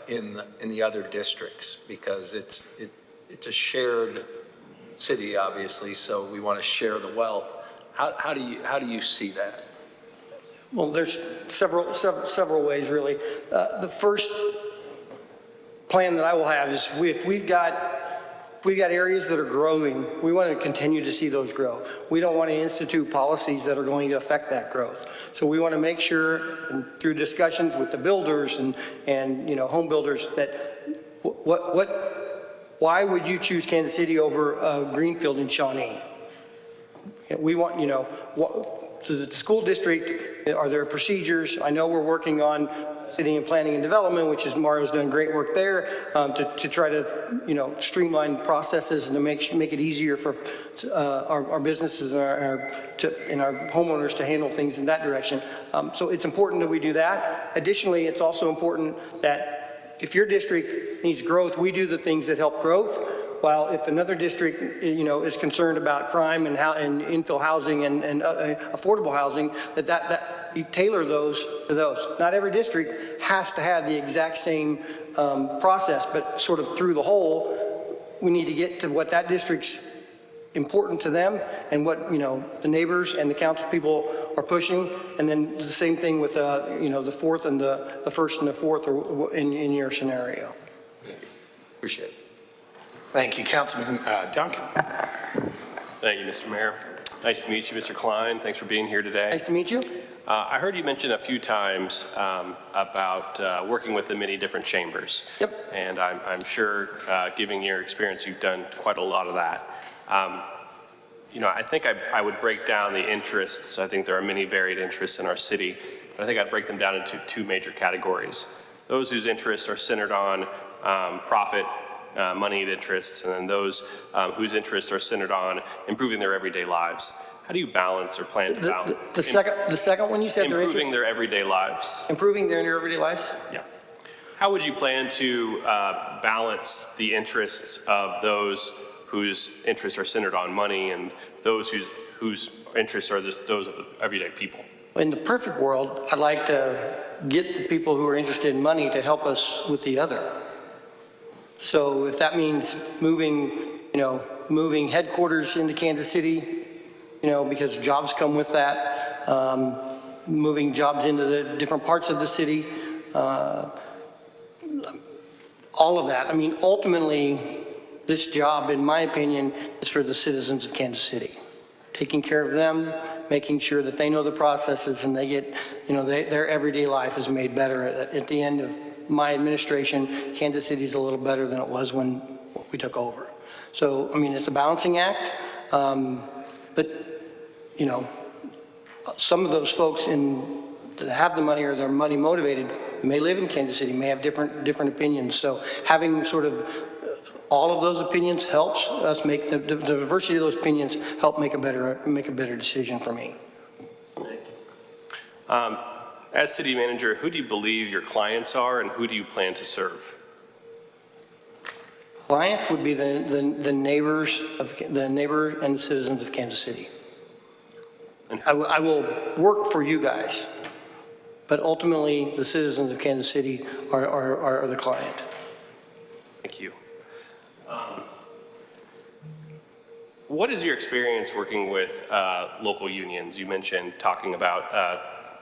in the other districts? Because it's a shared city, obviously, so we want to share the wealth. How do you see that? Well, there's several ways, really. The first plan that I will have is if we've got areas that are growing, we want to continue to see those grow. We don't want to institute policies that are going to affect that growth. So we want to make sure, and through discussions with the builders and home builders, that why would you choose Kansas City over Greenfield and Shawnee? We want, does the school district, are there procedures? I know we're working on city and planning and development, which is Mario's done great work there to try to, streamline processes and to make it easier for our businesses and our homeowners to handle things in that direction. So it's important that we do that. Additionally, it's also important that if your district needs growth, we do the things that help growth. While if another district, is concerned about crime and infill housing and affordable housing, that you tailor those to those. Not every district has to have the exact same process, but sort of through the whole, we need to get to what that district's important to them and what, the neighbors and the council people are pushing. And then the same thing with, the fourth and the first and the fourth in your scenario. Appreciate it. Thank you, Councilman Duncan. Thank you, Mr. Mayor. Nice to meet you, Mr. Klein. Thanks for being here today. Nice to meet you. I heard you mention a few times about working with the many different chambers. Yep. And I'm sure, given your experience, you've done quite a lot of that. I think I would break down the interests. I think there are many varied interests in our city, but I think I'd break them down into two major categories. Those whose interests are centered on profit, moneyed interests, and then those whose interests are centered on improving their everyday lives. How do you balance or plan to balance? The second one you said, improving their everyday lives. Improving their everyday lives? Yeah. How would you plan to balance the interests of those whose interests are centered on money and those whose interests are just those of the everyday people? In the perfect world, I'd like to get the people who are interested in money to help us with the other. So if that means moving headquarters into Kansas City, because jobs come with that, moving jobs into the different parts of the city, all of that. Ultimately, this job, in my opinion, is for the citizens of Kansas City. Taking care of them, making sure that they know the processes and they get, their everyday life is made better. At the end of my administration, Kansas City is a little better than it was when we took over. So, it's a balancing act, but, some of those folks that have the money or they're money motivated may live in Kansas City, may have different opinions. So having sort of all of those opinions helps us make, the diversity of those opinions help make a better decision for me. As city manager, who do you believe your clients are and who do you plan to serve? Clients would be the neighbors of, the neighbor and the citizens of Kansas City. I will work for you guys, but ultimately the citizens of Kansas City are the client. Thank you. What is your experience working with local unions? You mentioned talking about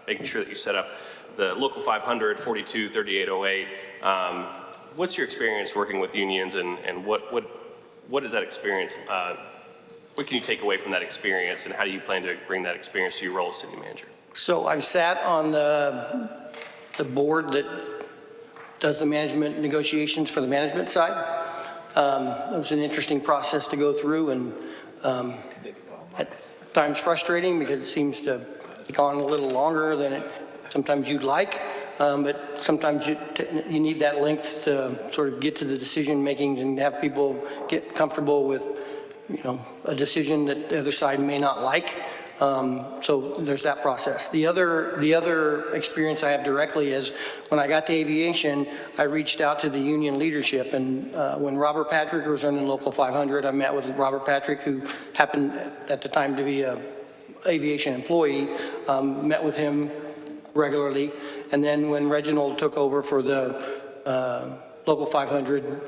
making sure that you set up the Local 500, 42, 3808. What's your experience working with unions and what is that experience? What can you take away from that experience and how do you plan to bring that experience to your role as city manager? So I've sat on the board that does the management negotiations for the management side. It was an interesting process to go through and at times frustrating because it seems to have gone a little longer than sometimes you'd like. But sometimes you need that length to sort of get to the decision makings and have people get comfortable with, a decision that the other side may not like. So there's that process. The other experience I have directly is when I got to aviation, I reached out to the union leadership, and when Robert Patrick was running Local 500, I met with Robert Patrick, who happened at the time to be a aviation employee, met with him regularly, and then when Reginald took over for the Local 500,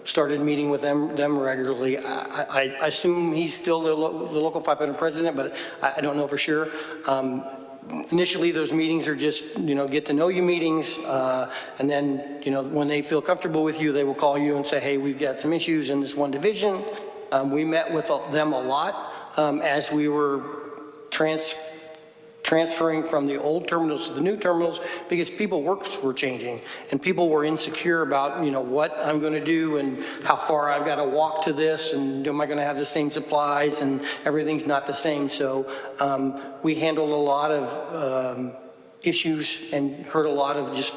started meeting with them regularly. I assume he's still the Local 500 president, but I don't know for sure. Initially, those meetings are just, get to know you meetings, and then, when they feel comfortable with you, they will call you and say, hey, we've got some issues in this one division. We met with them a lot as we were transferring from the old terminals to the new terminals because people's works were changing and people were insecure about, what I'm going to do and how far I've got to walk to this and am I going to have the same supplies and everything's not the same. So we handled a lot of issues and heard a lot of just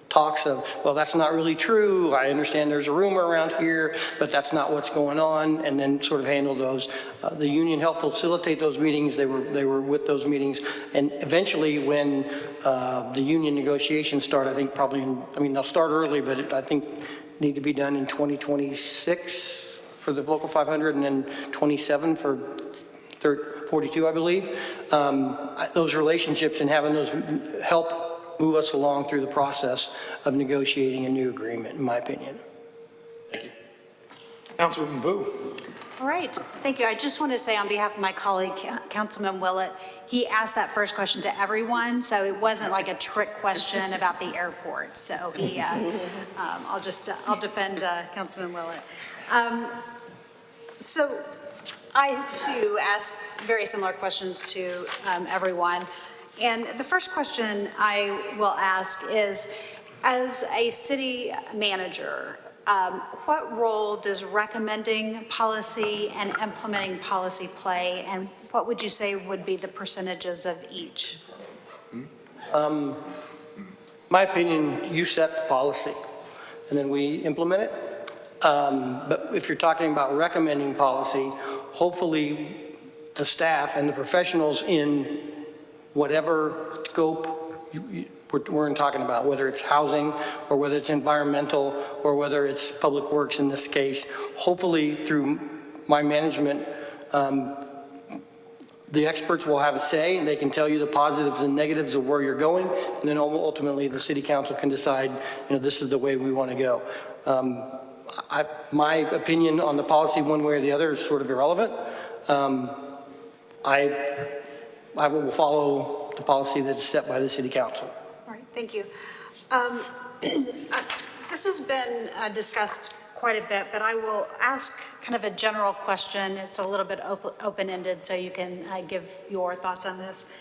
talks of, well, that's not really true. I understand there's a rumor around here, but that's not what's going on, and then sort of handle those. The union helped facilitate those meetings. They were with those meetings, and eventually when the union negotiations start, I think probably, they'll start early, but I think need to be done in 2026 for the Local 500 and then 27 for 42, I believe. Those relationships and having those help move us along through the process of negotiating a new agreement, in my opinion. Thank you. Councilwoman Boo. All right, thank you. I just want to say on behalf of my colleague, Councilman Willett, he asked that first question to everyone, so it wasn't like a trick question about the airport. So he, I'll defend Councilman Willett. So I too asked very similar questions to everyone. And the first question I will ask is, as a city manager, what role does recommending policy and implementing policy play, and what would you say would be the percentages of each? My opinion, you set the policy, and then we implement it. But if you're talking about recommending policy, hopefully the staff and the professionals in whatever scope we're talking about, whether it's housing or whether it's environmental or whether it's public works in this case, hopefully through my management, the experts will have a say and they can tell you the positives and negatives of where you're going, and then ultimately the city council can decide, this is the way we want to go. My opinion on the policy one way or the other is sort of irrelevant. I will follow the policy that is set by the city council. All right, thank you. This has been discussed quite a bit, but I will ask kind of a general question. It's a little bit open-ended, so you can give your thoughts on this.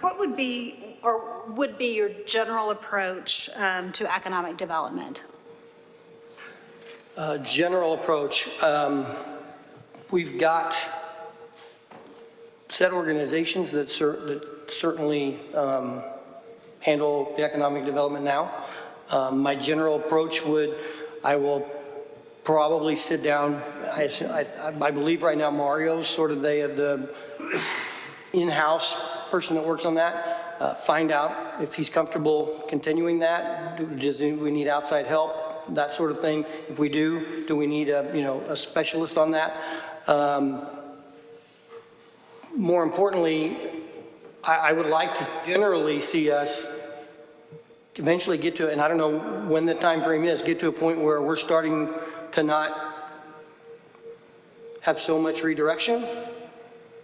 What would be your general approach to economic development? General approach, we've got set organizations that certainly handle the economic development now. My general approach I will probably sit down, I believe right now Mario's sort of the in-house person that works on that, find out if he's comfortable continuing that. Do we need outside help, that sort of thing? If we do we need a specialist on that? More importantly, I would like to generally see us eventually get to, and I don't know when the time frame is, get to a point where we're starting to not have so much redirection.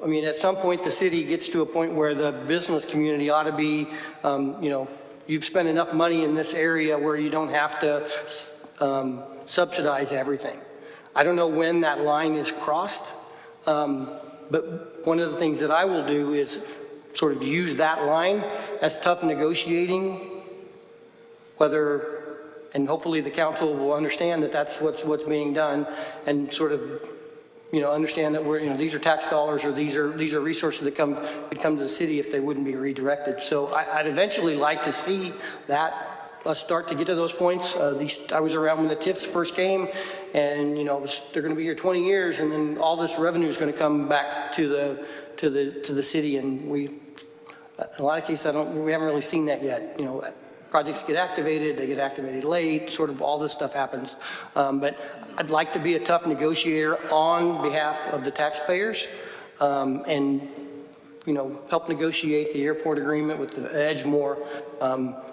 I mean, at some point, the city gets to a point where the business community ought to be, you've spent enough money in this area where you don't have to subsidize everything. I don't know when that line is crossed, but one of the things that I will do is sort of use that line as tough negotiating, and hopefully the council will understand that that's what's being done, and sort of, understand that these are tax dollars, or these are resources that could come to the city if they wouldn't be redirected. So I'd eventually like to see that us start to get to those points. I was around when the TIFs first came, and they're going to be here 20 years, and then all this revenue is going to come back to the city, and in a lot of cases we haven't really seen that yet. Projects get activated, they get activated late, sort of all this stuff happens. But I'd like to be a tough negotiator on behalf of the taxpayers, and help negotiate the airport agreement with the Edge more.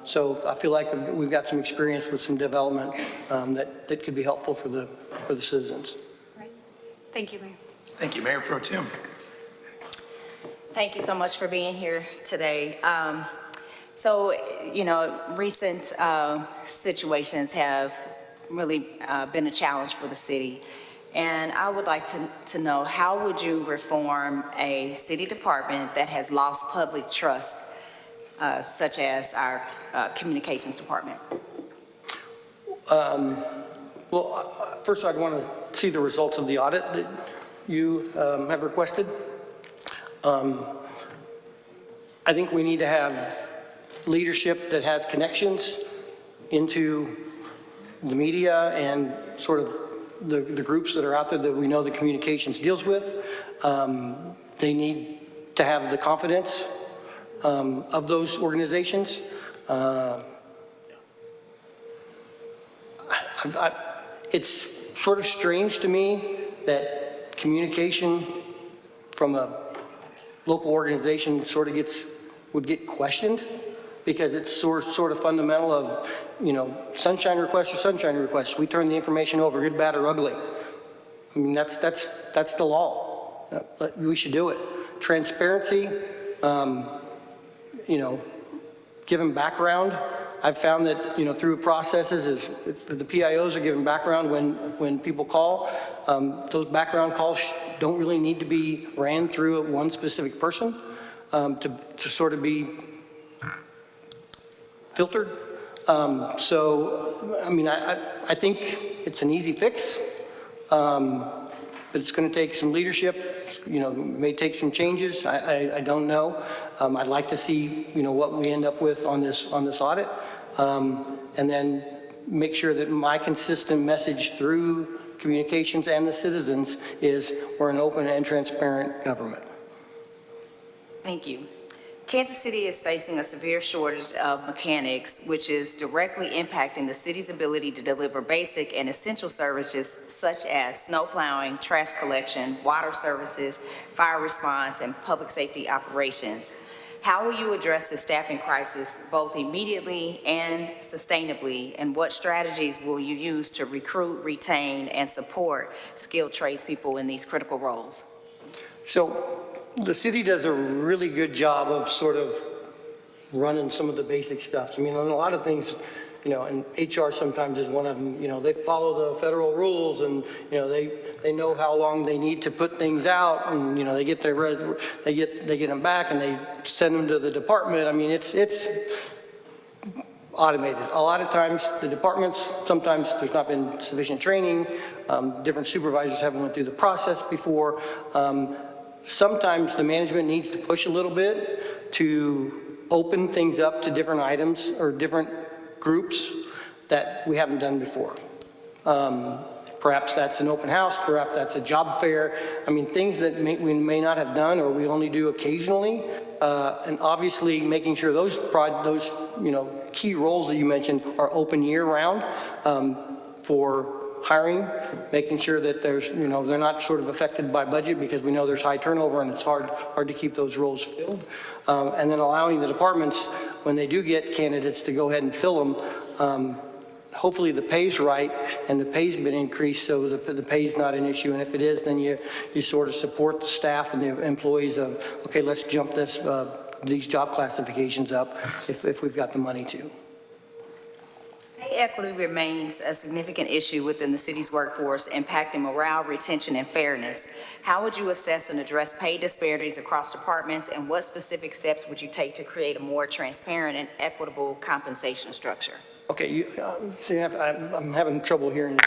So I feel like we've got some experience with some development that could be helpful for the citizens. Right. Thank you, Mayor. Thank you, Mayor Pro Tem. Thank you so much for being here today. So, recent situations have really been a challenge for the city. And I would like to know, how would you reform a city department that has lost public trust, such as our communications department? Well, first I'd want to see the results of the audit that you have requested. I think we need to have leadership that has connections into the media and sort of the groups that are out there that we know the communications deals with. They need to have the confidence of those organizations. It's sort of strange to me that communication from a local organization sort of would get questioned, because it's sort of fundamental of, sunshine requests are sunshine requests. We turn the information over, good, bad, or ugly. I mean, that's the law. We should do it. Transparency, given background. I've found that, through processes, if the PIOs are given background when people call, those background calls don't really need to be ran through one specific person to sort of be filtered. So, I mean, I think it's an easy fix, but it's going to take some leadership. May take some changes. I don't know. I'd like to see, what we end up with on this audit, and then make sure that my consistent message through communications and the citizens is we're an open and transparent government. Thank you. Kansas City is facing a severe shortage of mechanics, which is directly impacting the city's ability to deliver basic and essential services such as snow plowing, trash collection, water services, fire response, and public safety operations. How will you address the staffing crisis both immediately and sustainably, and what strategies will you use to recruit, retain, and support skilled tradespeople in these critical roles? So, the city does a really good job of sort of running some of the basic stuff. I mean, on a lot of things, and HR sometimes is one of them, they follow the federal rules, and, they know how long they need to put things out, and, they get they get them back, and they send them to the department. I mean, it's automated. A lot of times the departments, sometimes there's not been sufficient training. Different supervisors haven't went through the process before. Sometimes the management needs to push a little bit to open things up to different items or different groups that we haven't done before. Perhaps that's an open house, perhaps that's a job fair. I mean, things that we may not have done or we only do occasionally. And obviously making sure those key roles that you mentioned are open year round for hiring, making sure that there's, they're not sort of affected by budget because we know there's high turnover and it's hard to keep those roles filled. And then allowing the departments, when they do get candidates, to go ahead and fill them. Hopefully the pay's right and the pay's been increased so the pay's not an issue. And if it is, then you sort of support the staff and the employees of, okay, let's jump these job classifications up if we've got the money to. Pay equity remains a significant issue within the city's workforce, impacting morale, retention, and fairness. How would you assess and address pay disparities across departments, and what specific steps would you take to create a more transparent and equitable compensation structure? Okay, I'm having trouble hearing.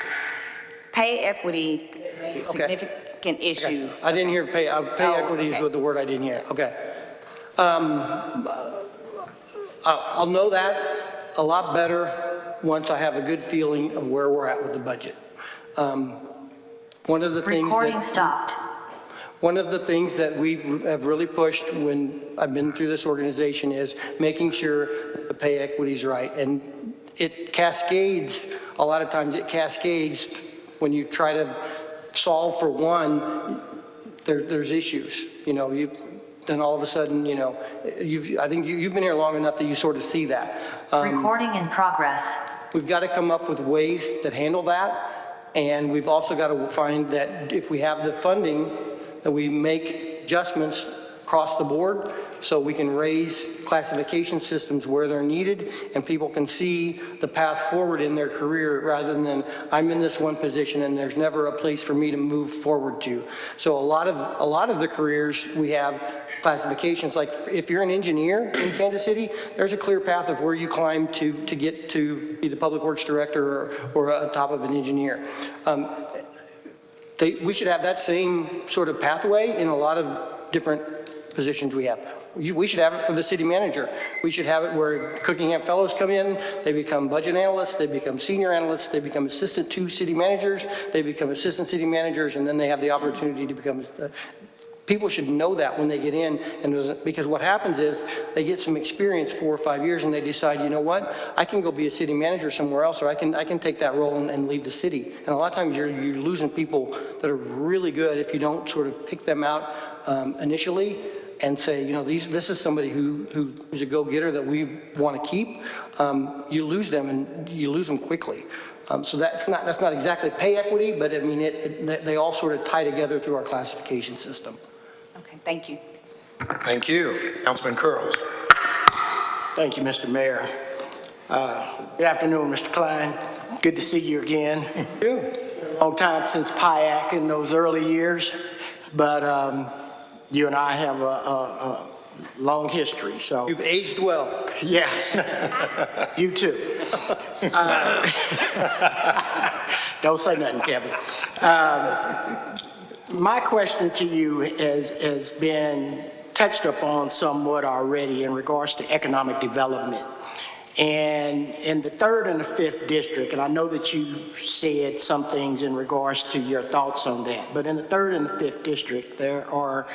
Pay equity remains a significant issue. Okay. I didn't hear pay. Equity is the word I didn't hear. Okay. I'll know that a lot better once I have a good feeling of where we're at with the budget. One of the things Recording stopped. One of the things that we have really pushed when I've been through this organization is making sure that the pay equity is right. And it cascades, a lot of times it cascades when you try to solve for one, there's issues. Then all of a sudden, I think you've been here long enough that you sort of see that. Recording in progress. We've got to come up with ways that handle that. And we've also got to find that if we have the funding, that we make adjustments across the board so we can raise classification systems where they're needed and people can see the path forward in their career rather than I'm in this one position and there's never a place for me to move forward to. So a lot of the careers we have classifications, like if you're an engineer in Kansas City, there's a clear path of where you climb to get to be the public works director or on top of an engineer. We should have that same sort of pathway in a lot of different positions we have. We should have it for the city manager. We should have it where Cookingham Fellows come in, they become budget analysts, they become senior analysts, they become assistant to city managers, they become assistant city managers, and then they have the opportunity to become, people should know that when they get in, and because what happens is they get some experience 4 or 5 years and they decide, you know what, I can go be a city manager somewhere else, or I can take that role and leave the city. And a lot of times you're losing people that are really good if you don't sort of pick them out initially and say, this is somebody who's a go-getter that we want to keep. You lose them and you lose them quickly. So that's not exactly pay equity, but I mean, they all sort of tie together through our classification system. Okay, thank you. Thank you. Councilman Curls. Thank you, Mr. Mayor. Good afternoon, Mr. Klein. Good to see you again. Thank you. Long time since PIAC in those early years, but you and I have a long history, so. You've aged well. Yes, you too. Don't say nothing, Kevin. My question to you has been touched upon somewhat already in regards to economic development. And in the 3rd and the 5th district, and I know that you said some things in regards to your thoughts on that, but in the 3rd and the 5th district, there are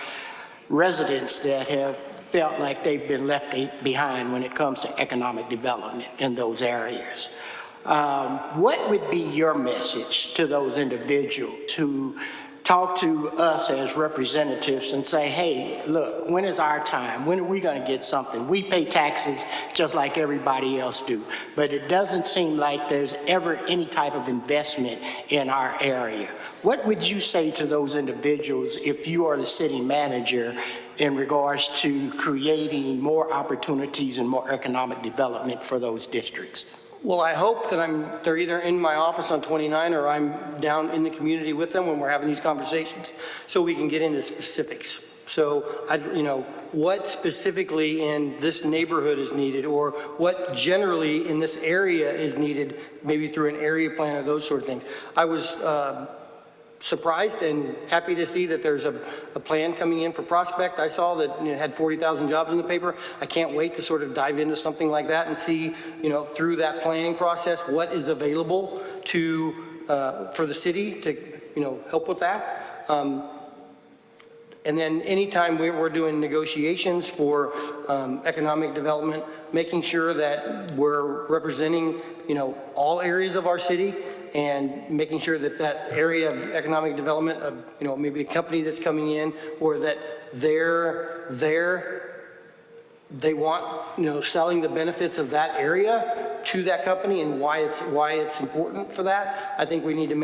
residents that have felt like they've been left behind when it comes to economic development in those areas. What would be your message to those individuals who talk to us as representatives and say, hey, look, when is our time? When are we going to get something? We pay taxes just like everybody else do, but it doesn't seem like there's ever any type of investment in our area. What would you say to those individuals if you are the city manager in regards to creating more opportunities and more economic development for those districts? Well, I hope that they're either in my office on 29 or I'm down in the community with them when we're having these conversations so we can get into specifics. So, what specifically in this neighborhood is needed or what generally in this area is needed, maybe through an area plan or those sort of things. I was surprised and happy to see that there's a plan coming in for Prospect. I saw that it had 40,000 jobs in the paper. I can't wait to sort of dive into something like that and see, through that planning process, what is available to for the city to, help with that. And then anytime we're doing negotiations for economic development, making sure that we're representing, all areas of our city and making sure that that area of economic development of, maybe a company that's coming in or that they want, selling the benefits of that area to that company and why it's important for that. I think we need to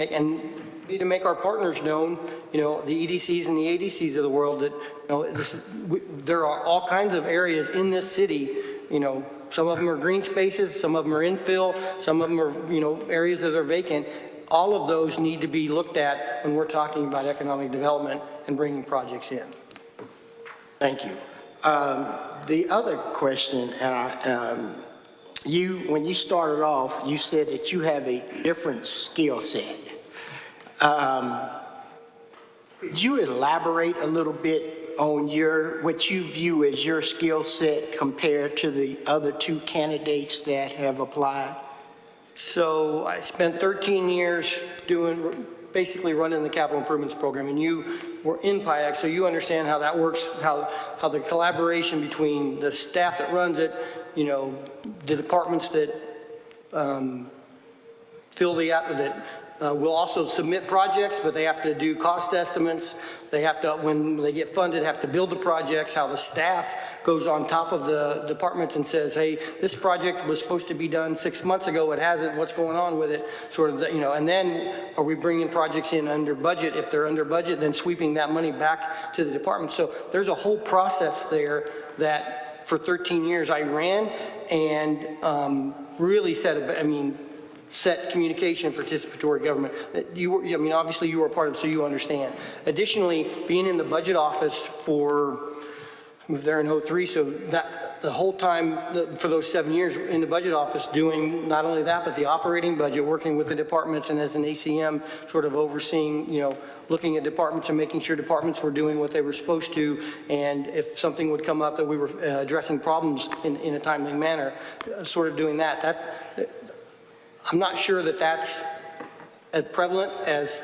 make our partners known, the EDCs and the ADCs of the world that, there are all kinds of areas in this city, some of them are green spaces, some of them are infill, some of them are, areas that are vacant. All of those need to be looked at when we're talking about economic development and bringing projects in. Thank you. The other question, and when you started off, you said that you have a different skill set. Could you elaborate a little bit on what you view as your skill set compared to the other two candidates that have applied? So I spent 13 years basically running the capital improvements program, and you were in PIAC, so you understand how that works, how the collaboration between the staff that runs it, the departments that fill that will also submit projects, but they have to do cost estimates. They have to, when they get funded, have to build the projects, how the staff goes on top of the departments and says, hey, this project was supposed to be done 6 months ago, it hasn't, what's going on with it? Sort of, and then are we bringing projects in under budget? If they're under budget, then sweeping that money back to the department. So there's a whole process there that for 13 years I ran and really set communication and participatory government. Obviously you were a part of it, so you understand. Additionally, being in the budget office I moved there in 2003, so that the whole time for those 7 years in the budget office doing not only that, but the operating budget, working with the departments and as an ACM sort of overseeing, looking at departments and making sure departments were doing what they were supposed to, and if something would come up that we were addressing problems in a timely manner, sort of doing that. I'm not sure that that's as prevalent as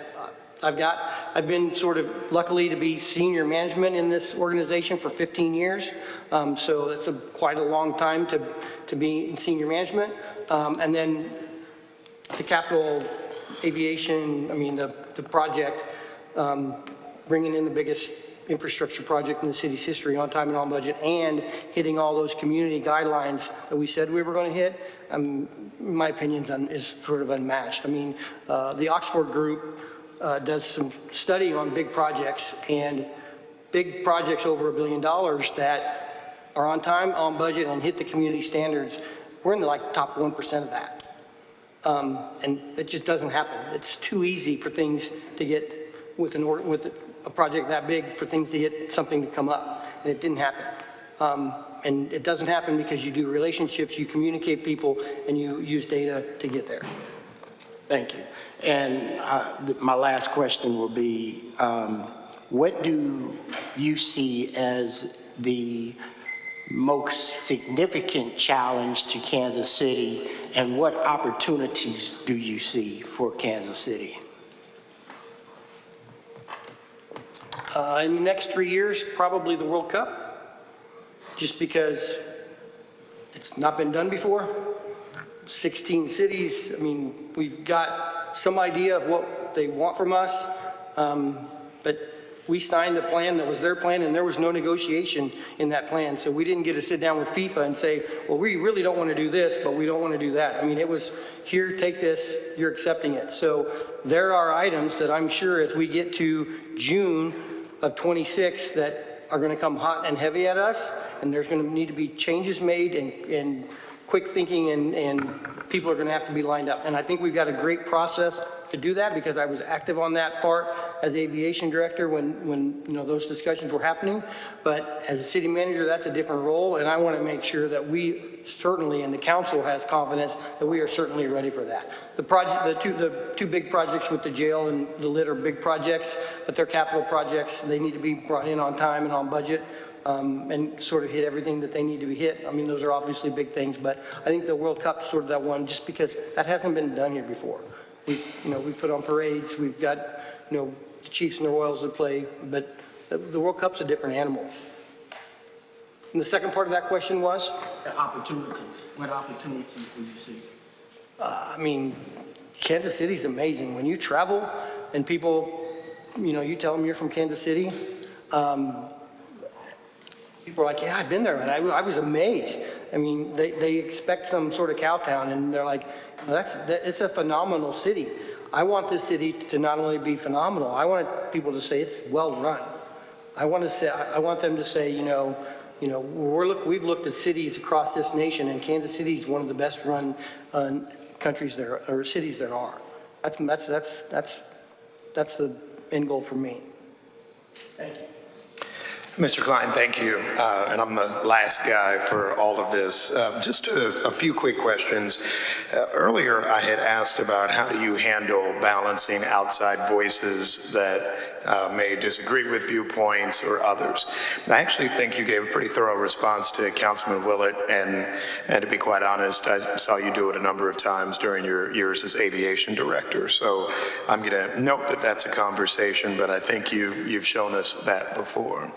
I've been sort of luckily to be senior management in this organization for 15 years. So it's quite a long time to be in senior management. And then the capital aviation, the project, bringing in the biggest infrastructure project in the city's history on time and on budget and hitting all those community guidelines that we said we were going to hit, in my opinion, is sort of unmatched. The Oxford group does some study on big projects, and big projects over $1 billion that are on time, on budget, and hit the community standards. We're in the top 1% of that. And it just doesn't happen. It's too easy for things to get with a project that big for things to get something to come up, and it didn't happen. And it doesn't happen because you do relationships, you communicate people, and you use data to get there. Thank you. And my last question will be, what do you see as the most significant challenge to Kansas City, and what opportunities do you see for Kansas City? In the next 3 years, probably the World Cup, just because it's not been done before. 16 cities, we've got some idea of what they want from us, but we signed a plan that was their plan, and there was no negotiation in that plan. So we didn't get to sit down with FIFA and say, well, we really don't want to do this, but we don't want to do that. It was, here, take this, you're accepting it. So there are items that I'm sure as we get to June of 26 that are going to come hot and heavy at us, and there's going to need to be changes made and quick thinking, and people are going to have to be lined up. And I think we've got a great process to do that, because I was active on that part as aviation director when those discussions were happening. But as a city manager, that's a different role, and I want to make sure that we certainly, and the council has confidence that we are certainly ready for that. The two big projects with the jail and the lit are big projects, but they're capital projects. They need to be brought in on time and on budget. And sort of hit everything that they need to be hit. Those are obviously big things, but I think the World Cup's sort of that one, just because that hasn't been done here before. we put on parades, we've got, the Chiefs and the Royals that play, but the World Cup's a different animal. And the second part of that question was? The opportunities. What opportunities do you see? Kansas City's amazing. When you travel and people, you tell them you're from Kansas City, people are like, yeah, I've been there, and I was amazed. They expect some sort of cow town, and they're like, it's a phenomenal city. I want this city to not only be phenomenal, I want people to say it's well run. I want them to say, we've looked at cities across this nation, and Kansas City is one of the best run countries there or cities there are. That's the end goal for me. Thank you. Mr. Klein, thank you. And I'm the last guy for all of this. Just a few quick questions. Earlier, I had asked about how do you handle balancing outside voices that may disagree with viewpoints or others. I actually think you gave a pretty thorough response to Councilman Willett, and to be quite honest, I saw you do it a number of times during your years as aviation director. So I'm going to note that that's a conversation, but I think you've shown us that before.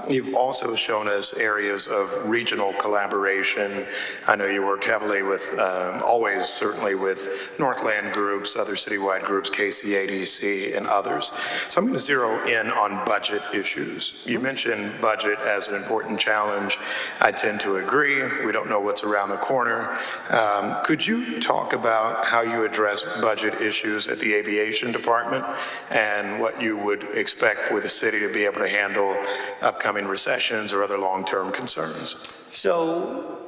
You've also shown us areas of regional collaboration. I know you work heavily with, always certainly with Northland groups, other citywide groups, KCADC, and others. So I'm going to zero in on budget issues. You mentioned budget as an important challenge. I tend to agree. We don't know what's around the corner. Could you talk about how you address budget issues at the aviation department and what you would expect for the city to be able to handle upcoming recessions or other long-term concerns? So,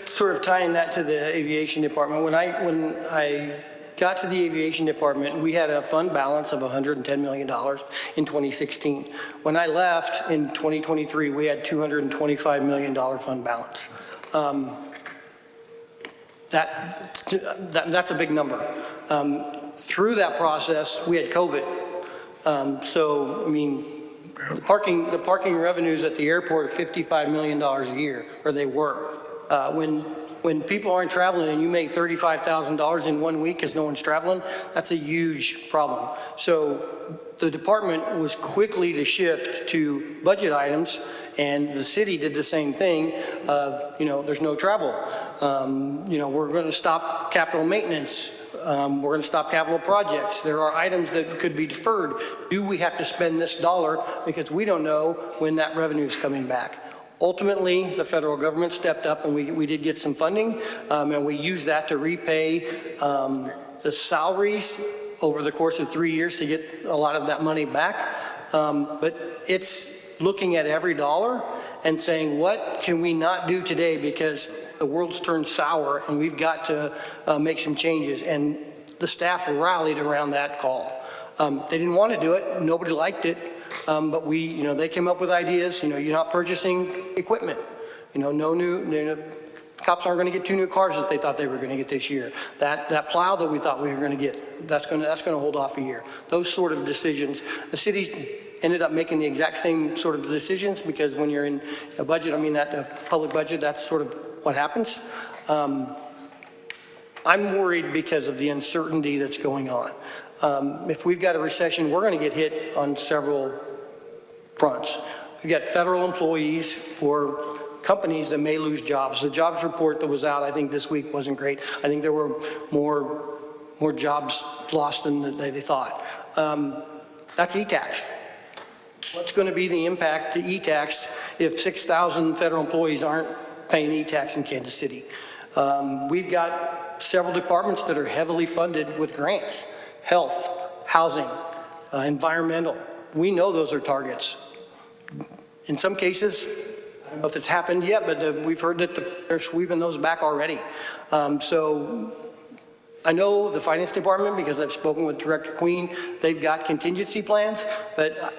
sort of tying that to the aviation department, when I got to the aviation department, we had a fund balance of $110 million in 2016. When I left in 2023, we had $225 million fund balance. That's a big number. Through that process, we had COVID. The parking revenues at the airport are $55 million a year, or they were. When people aren't traveling and you make $35,000 in 1 week because no one's traveling, that's a huge problem. So the department was quickly to shift to budget items, and the city did the same thing of, there's no travel. We're going to stop capital maintenance. We're going to stop capital projects. There are items that could be deferred. Do we have to spend this dollar because we don't know when that revenue is coming back? Ultimately, the federal government stepped up, and we did get some funding, and we used that to repay the salaries over the course of 3 years to get a lot of that money back. But it's looking at every dollar and saying, what can we not do today because the world's turned sour and we've got to make some changes. And the staff rallied around that call. They didn't want to do it. Nobody liked it. But they came up with ideas. You're not purchasing equipment. Cops aren't going to get 2 new cars that they thought they were going to get this year. That plow that we thought we were going to get, that's going to hold off a year. Those sort of decisions. The city ended up making the exact same sort of decisions because when you're in a budget, that public budget, that's sort of what happens. I'm worried because of the uncertainty that's going on. If we've got a recession, we're going to get hit on several fronts. We've got federal employees or companies that may lose jobs. The jobs report that was out, I think this week wasn't great. I think there were more jobs lost than they thought. That's e-tax. What's going to be the impact to e-tax if 6,000 federal employees aren't paying e-tax in Kansas City? We've got several departments that are heavily funded with grants. Health, housing, environmental. We know those are targets. In some cases, I don't know if it's happened yet, but we've heard that they're sweeping those back already. So I know the finance department, because I've spoken with Director Queen, they've got contingency plans, but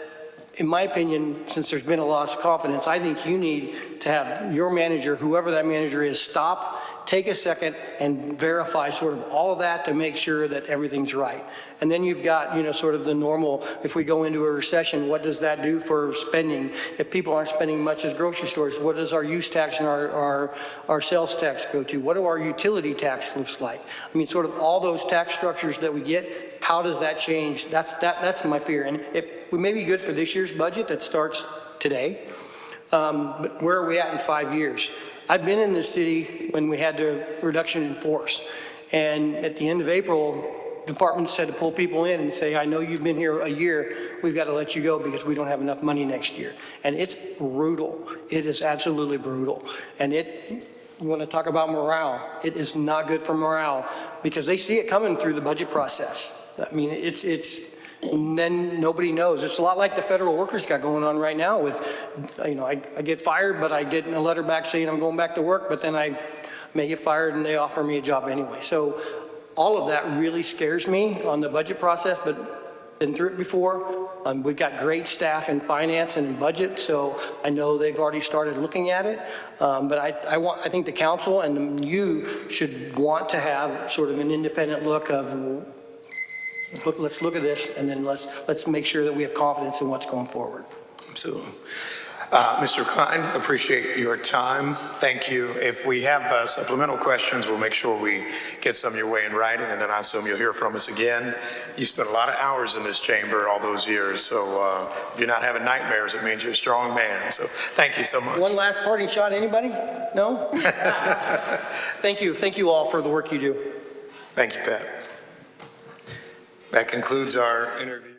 in my opinion, since there's been a loss of confidence, I think you need to have your manager, whoever that manager is, stop take a second and verify sort of all of that to make sure that everything's right. And then you've got, sort of the normal, if we go into a recession, what does that do for spending? If people aren't spending much as grocery stores, what does our use tax and our sales tax go to? What do our utility tax looks like? I mean, sort of all those tax structures that we get, how does that change? That's my fear. And it may be good for this year's budget that starts today, but where are we at in 5 years? I've been in this city when we had the reduction in force. And at the end of April, departments had to pull people in and say, I know you've been here a year, we've got to let you go because we don't have enough money next year. And it's brutal. It is absolutely brutal. And you want to talk about morale, it is not good for morale because they see it coming through the budget process. I mean, and then nobody knows. It's a lot like the federal workers got going on right now with, I get fired, but I get a letter back saying I'm going back to work, but then I may get fired and they offer me a job anyway. So all of that really scares me on the budget process, but been through it before. We've got great staff in finance and in budget, so I know they've already started looking at it. But I think the council and you should want to have sort of an independent look of, let's look at this, and then let's make sure that we have confidence in what's going forward. Absolutely. Mr. Klein, appreciate your time. Thank you. If we have supplemental questions, we'll make sure we get some your way in writing, and then I assume you'll hear from us again. You spent a lot of hours in this chamber all those years, so if you're not having nightmares, it means you're a strong man. So thank you so much. One last parting shot, anybody? No? Thank you. Thank you all for the work you do. Thank you, Pat. That concludes our interview.